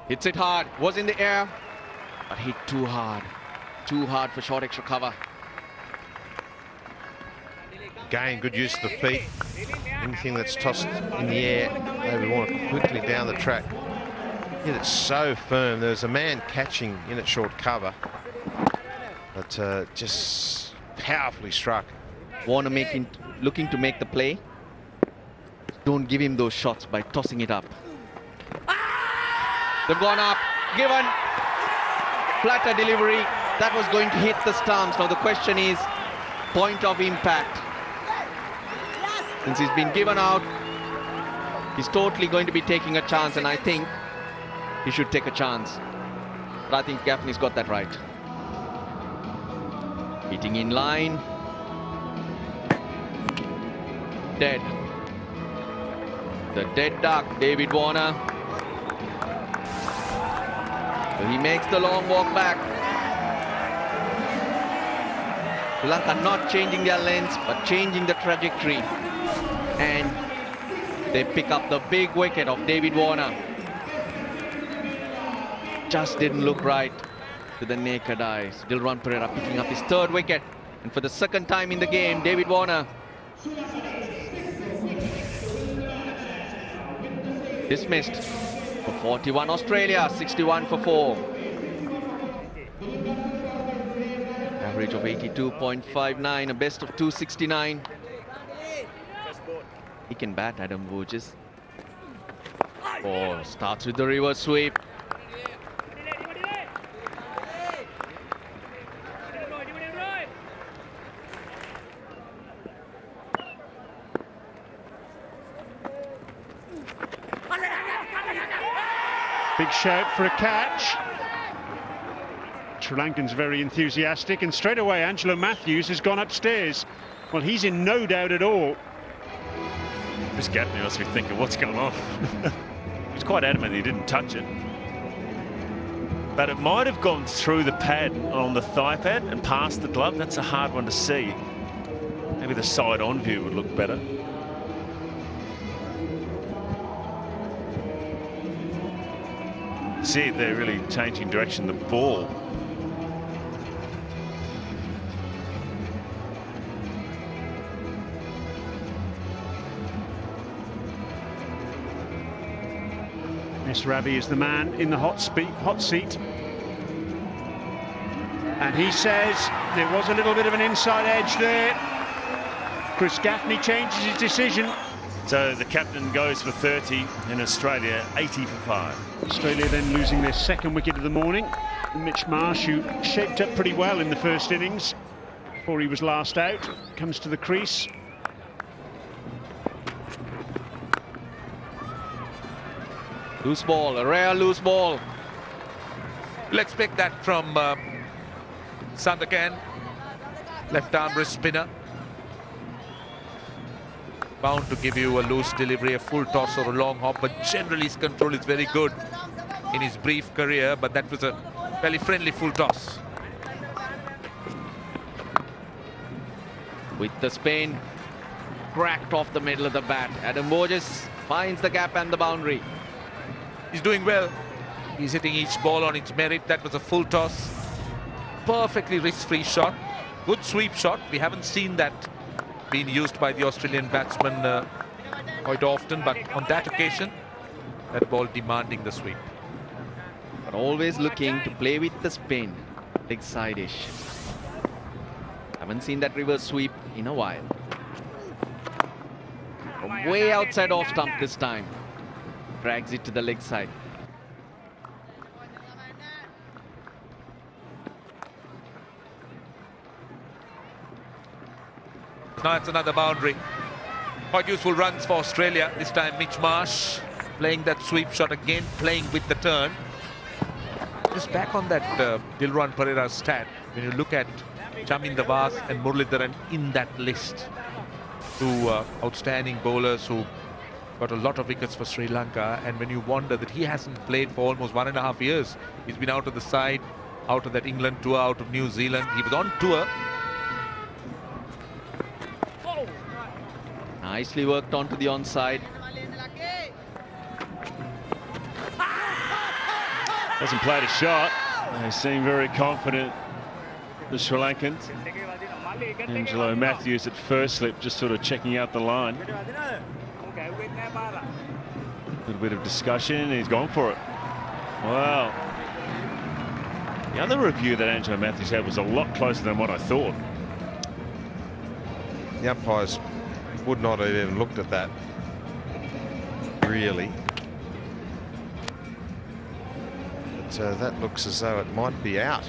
S2: Hits it hard. Was in the air. But hit too hard. Too hard for short extra cover.
S3: Again, good use of the feet. Anything that's tossed in the air, they want it quickly down the track. Hit it so firm. There's a man catching in at short cover, but just powerfully struck.
S2: Warner looking to make the play. Don't give him those shots by tossing it up. They've gone up. Given. Flatter delivery. That was going to hit the stumps. Now the question is point of impact. Since he's been given out, he's totally going to be taking a chance, and I think he should take a chance. But I think Gaffney's got that right. Hitting in line. Dead. The dead duck, David Warner. So he makes the long walk back. Sri Lanka not changing their lengths, but changing the trajectory. And they pick up the big wicket of David Warner. Just didn't look right to the naked eye. Dilrun Pereira picking up his 3rd wicket. And for the 2nd time in the game, David Warner dismissed for 41. Australia 61 for 4. Average of 82.59, a best of 269. He can bat, Adam Voges. Oh, starts with the reverse sweep.
S4: Big shout for a catch. Sri Lankan's very enthusiastic, and straight away Angelo Matthews has gone upstairs. Well, he's in no doubt at all.
S1: Chris Gaffney must be thinking, what's going on? He was quite adamant he didn't touch it. But it might have gone through the pad on the thigh pad and past the glove. That's a hard one to see. Maybe the side-on view would look better. See, they're really changing direction. The ball
S4: S. Ravi is the man in the hot seat. And he says there was a little bit of an inside edge there. Chris Gaffney changes his decision.
S1: So the captain goes for 30 in Australia, 80 for 5.
S4: Australia then losing their second wicket of the morning. Mitch Marsh, who shaped up pretty well in the first innings before he was last out, comes to the crease.
S2: Loose ball, a rare loose ball.
S5: We'll expect that from Sandakan, left arm wrist spinner. Bound to give you a loose delivery, a full toss or a long hop, but generally his control is very good in his brief career, but that was a fairly friendly full toss.
S2: With the spin, cracked off the middle of the bat. Adam Borges finds the gap and the boundary.
S5: He's doing well. He's hitting each ball on its merit. That was a full toss. Perfectly risk-free shot. Good sweep shot. We haven't seen that being used by the Australian batsman quite often, but on that occasion, that ball demanding the sweep.
S2: But always looking to play with the spin. Big side-ish. Haven't seen that reverse sweep in a while. From way outside off stump this time. Drags it to the leg side.
S5: Now it's another boundary. Quite useful runs for Australia. This time Mitch Marsh playing that sweep shot again, playing with the turn. Just back on that Dilruwan Pereira stat, when you look at Chamin Davas and Muralidharan in that list, two outstanding bowlers who got a lot of wickets for Sri Lanka, and when you wonder that he hasn't played for almost 1.5 years, he's been out of the side, out of that England tour, out of New Zealand. He was on tour.
S2: Nicely worked onto the onside.
S1: Hasn't played a shot. They seem very confident, the Sri Lankans. Angelo Matthews at first slip, just sort of checking out the line. A little bit of discussion, he's gone for it. Wow. The other review that Angelo Matthews had was a lot closer than what I thought.
S3: The umpires would not have even looked at that, really. But that looks as though it might be out.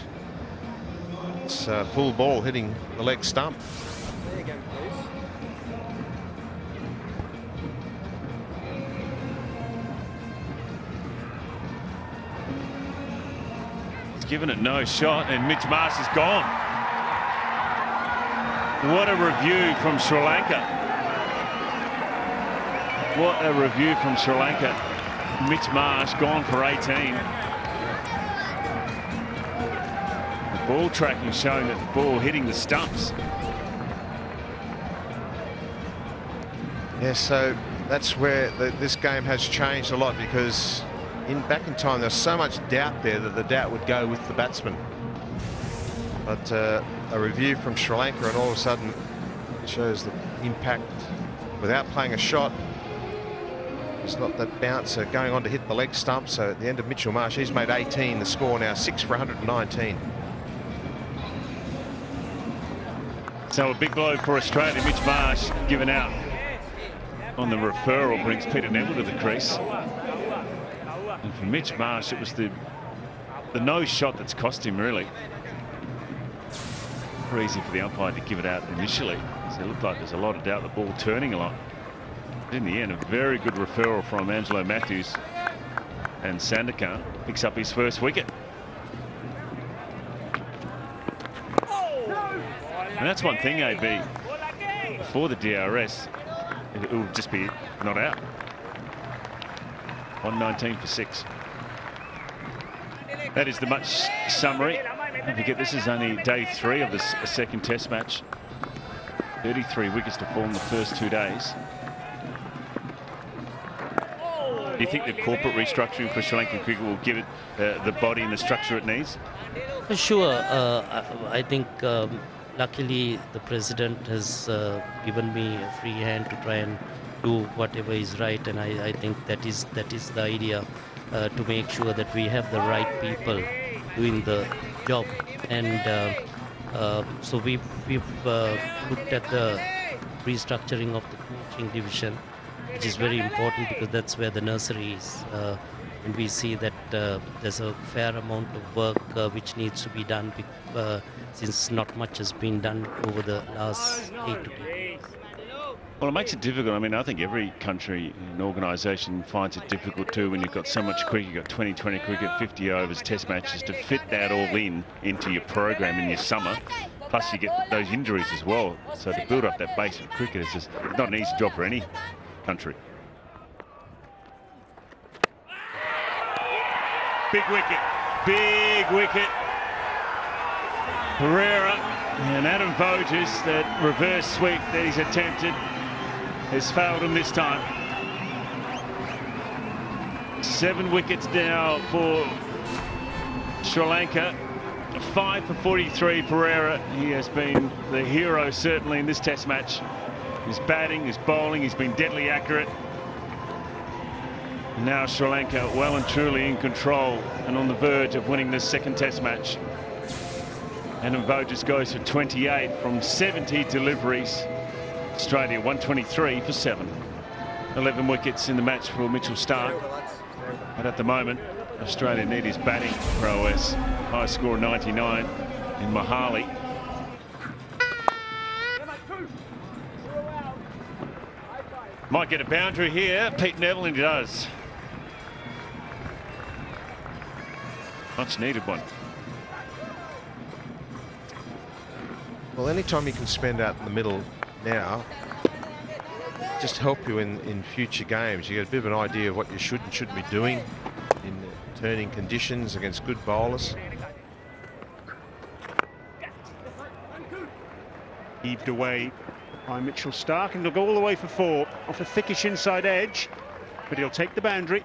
S3: It's full ball hitting the leg stump.
S6: There you go, please.
S1: He's given it no shot, and Mitch Marsh is gone. What a review from Sri Lanka. What a review from Sri Lanka. Mitch Marsh gone for 18. The ball tracking showing that the ball hitting the stumps.
S3: Yeah, so that's where this game has changed a lot, because back in time there's so much doubt there that the doubt would go with the batsman. But a review from Sri Lanka, and all of a sudden it shows the impact without playing a shot. It's not that bouncer going on to hit the leg stump. So at the end of Mitchell Marsh, he's made 18. The score now 6 for 119.
S1: So a big blow for Australia. Mitch Marsh given out on the referral brings Peter Neville to the crease. And for Mitch Marsh, it was the no shot that's cost him, really. Very easy for the umpire to give it out initially. So it looked like there's a lot of doubt, the ball turning a lot. In the end, a very good referral from Angelo Matthews, and Sandakan picks up his first wicket. And that's one thing, AB, before the DRS, it will just be not out. 119 for 6. That is the match summary. Don't forget, this is only day 3 of this second test match. 33 wickets to fall in the first 2 days. Do you think the corporate restructuring for Sri Lankan cricket will give it the body and the structure it needs?
S7: For sure. I think luckily the president has given me a free hand to try and do whatever is right, and I think that is the idea, to make sure that we have the right people doing the job. And so we've looked at the restructuring of the coaching division, which is very important because that's where the nursery is. And we see that there's a fair amount of work which needs to be done, since not much has been done over the last 8 to 10 years.
S1: Well, it makes it difficult. I mean, I think every country and organisation finds it difficult too when you've got so much cricket. You've got 2020 cricket, 50 overs, test matches, to fit that all into your program in your summer. Plus you get those injuries as well. So to build up that base of cricket is just not an easy job for any country. Big wicket, big wicket. Pereira and Adam Voges, that reverse sweep that he's attempted has failed him this time. 7 wickets now for Sri Lanka. 5 for 43, Pereira. He has been the hero certainly in this test match. His batting, his bowling, he's been deadly accurate. Now Sri Lanka well and truly in control and on the verge of winning this second test match. Adam Voges goes for 28 from 70 deliveries. Australia 123 for 7. 11 wickets in the match for Mitchell Starc. But at the moment, Australia need his batting prowess. High score 99 in Mohali. Might get a boundary here. Pete Neville, and he does. Much needed one.
S3: Well, anytime you can spend out in the middle now, just help you in future games. You get a bit of an idea of what you should and shouldn't be doing in turning conditions against good bowlers.
S4: Heaved away by Mitchell Starc, and he'll go all the way for 4 off a thickish inside edge, but he'll take the boundary.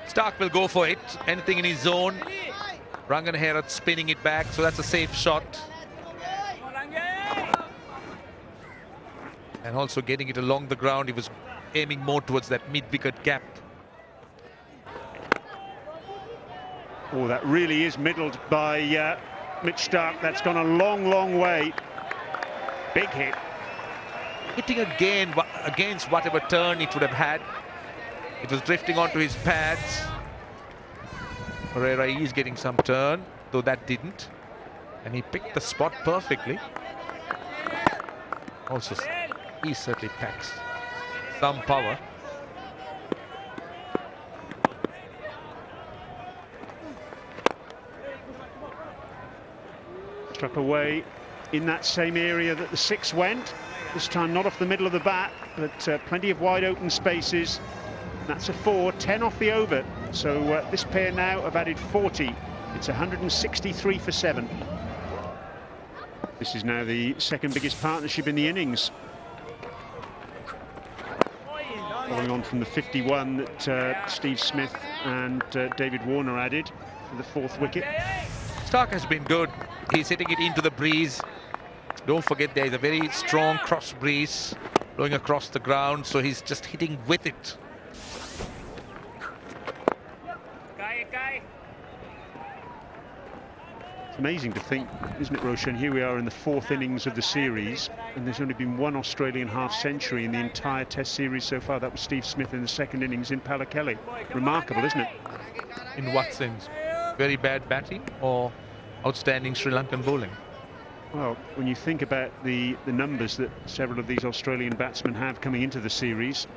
S5: Starc will go for it. Anything in his zone. Rangan Herath spinning it back, so that's a safe shot. And also getting it along the ground. He was aiming more towards that mid-wicket gap.
S4: Oh, that really is middled by Mitch Starc. That's gone a long, long way. Big hit.
S5: Hitting again against whatever turn it would have had. It was drifting onto his pads. Pereira is getting some turn, though that didn't. And he picked the spot perfectly. Also, he certainly packs some power.
S4: Struck away in that same area that the 6 went. This time not off the middle of the bat, but plenty of wide open spaces. That's a 4, 10 off the over. So this pair now have added 40. It's 163 for 7. This is now the second biggest partnership in the innings. Following on from the 51 that Steve Smith and David Warner added for the 4th wicket.
S5: Starc has been good. He's hitting it into the breeze. Don't forget there is a very strong cross breeze blowing across the ground, so he's just hitting with it.
S4: It's amazing to think, isn't it, Roshan? Here we are in the 4th innings of the series, and there's only been 1 Australian half-century in the entire Test series so far. That was Steve Smith in the 2nd innings in Palakelli. Remarkable, isn't it?
S5: In what sense? Very bad batting or outstanding Sri Lankan bowling?
S4: Well, when you think about the numbers that several of these Australian batsmen have coming into the series,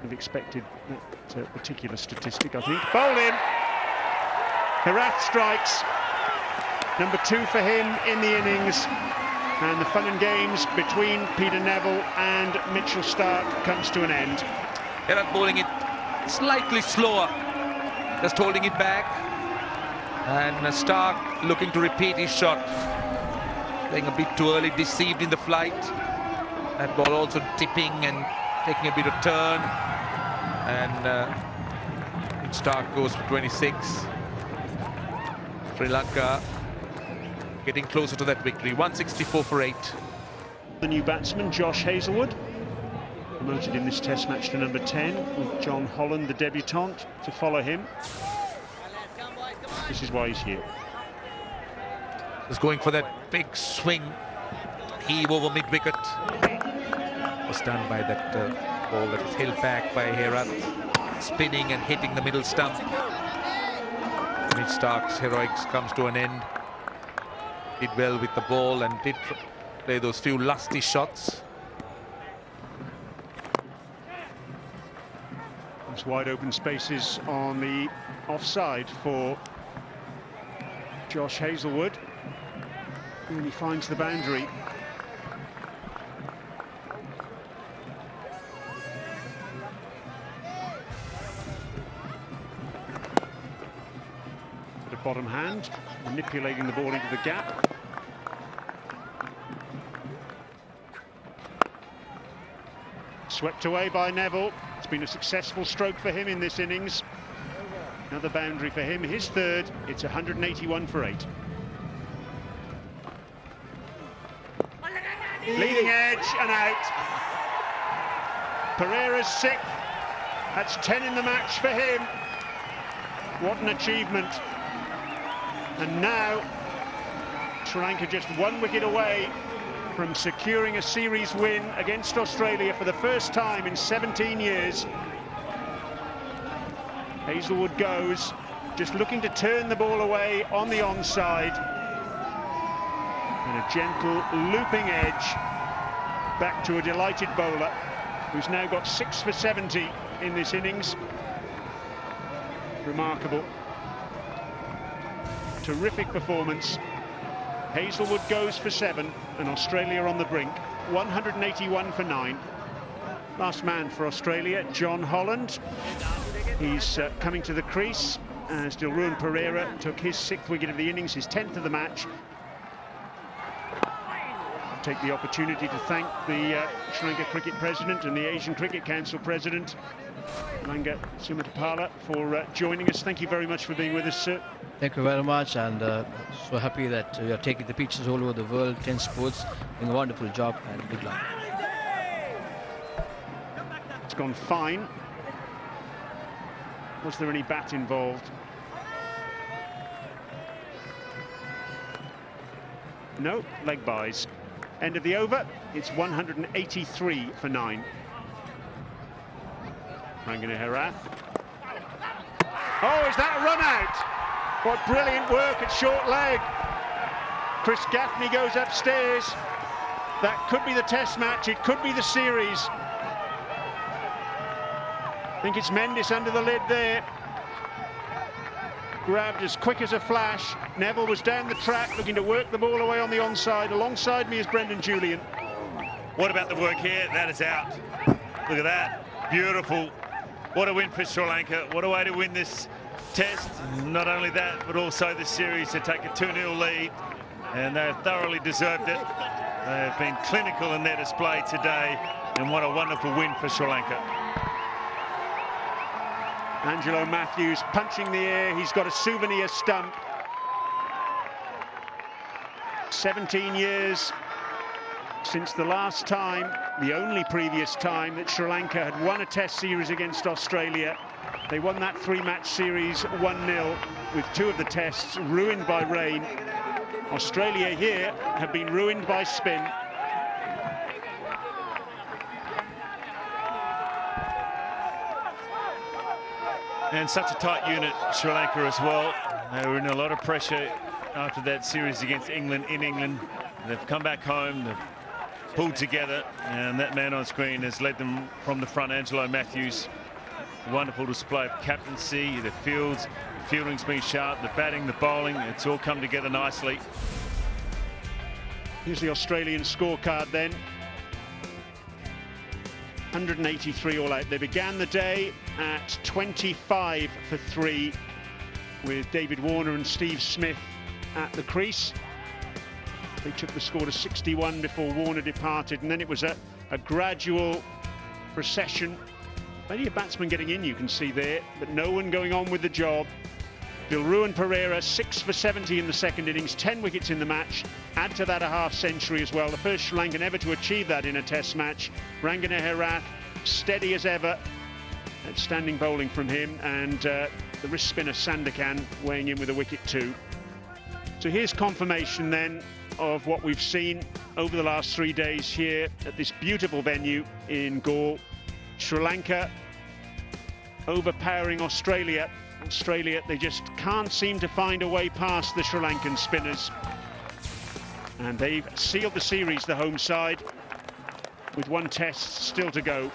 S4: I've expected that particular statistic, I think. Bowled in. Herath strikes. Number 2 for him in the innings. And the fun and games between Peter Neville and Mitchell Starc comes to an end.
S5: Herath bowling it slightly slower, just holding it back. And Starc looking to repeat his shot. Playing a bit too early, deceived in the flight. That ball also tipping and taking a bit of turn. And Starc goes for 26. Sri Lanka getting closer to that victory. 164 for 8.
S4: The new batsman, Josh Hazlewood. Promoted in this test match to number 10, with John Holland, the debutant, to follow him. This is why he's here.
S5: Is going for that big swing. Heave over mid-wicket. Was done by that ball that was held back by Herath, spinning and hitting the middle stump. Mitch Stark's heroics comes to an end. Did well with the ball and did play those few lusty shots.
S4: There's wide open spaces on the offside for Josh Hazlewood. And he finds the boundary. With a bottom hand, manipulating the ball into the gap. Swept away by Neville. It's been a successful stroke for him in this innings. Another boundary for him, his third. It's 181 for 8. Leading edge and out. Pereira's 6th. That's 10 in the match for him. What an achievement. And now Sri Lanka just 1 wicket away from securing a series win against Australia for the first time in 17 years. Hazlewood goes, just looking to turn the ball away on the onside. And a gentle looping edge back to a delighted bowler who's now got 6 for 70 in this innings. Remarkable. Terrific performance. Hazlewood goes for 7 and Australia on the brink. 181 for 9. Last man for Australia, John Holland. He's coming to the crease as Dilruwan Pereira took his 6th wicket of the innings, his 10th of the match. Take the opportunity to thank the Sri Lanka Cricket President and the Asian Cricket Council President, Lanka Sumatapala, for joining us. Thank you very much for being with us, sir.
S6: Thank you very much, and so happy that we are taking the pictures all over the world. 10 Sports doing a wonderful job, and good luck.
S4: It's gone fine. Was there any bat involved? No, leg byes. End of the over, it's 183 for 9. Rangana Herath. Oh, is that a run out? What brilliant work at short leg. Chris Gaffney goes upstairs. That could be the test match, it could be the series. I think it's Mendes under the lid there. Grabbed as quick as a flash. Neville was down the track looking to work the ball away on the onside. Alongside me is Brendan Julian.
S1: What about the work here? That is out. Look at that. Beautiful. What a win for Sri Lanka. What a way to win this test. Not only that, but also the series to take a 2-0 lead. And they thoroughly deserved it. They have been clinical in their display today. And what a wonderful win for Sri Lanka.
S4: Angelo Matthews punching the air. He's got a souvenir stump. 17 years since the last time, the only previous time that Sri Lanka had won a test series against Australia. They won that 3-match series 1-0 with 2 of the tests ruined by rain. Australia here have been ruined by spin.
S1: And such a tight unit, Sri Lanka as well. They were in a lot of pressure after that series against England in England. They've come back home, they've pulled together, and that man on screen has led them from the front, Angelo Matthews. Wonderful display of captaincy, the fielding's been sharp, the batting, the bowling, it's all come together nicely.
S4: Here's the Australian scorecard then. 183 all out. They began the day at 25 for 3 with David Warner and Steve Smith at the crease. They took the score to 61 before Warner departed, and then it was a gradual procession. Plenty of batsmen getting in, you can see there, but no one going on with the job. Dilruwan Pereira 6 for 70 in the second innings, 10 wickets in the match. Add to that a half-century as well, the first Sri Lankan ever to achieve that in a test match. Rangana Herath steady as ever. Outstanding bowling from him, and the wrist spinner Sandakan weighing in with a wicket too. So here's confirmation then of what we've seen over the last 3 days here at this beautiful venue in Galle. Sri Lanka overpowering Australia. Australia, they just can't seem to find a way past the Sri Lankan spinners. And they've sealed the series, the home side, with one test still to go.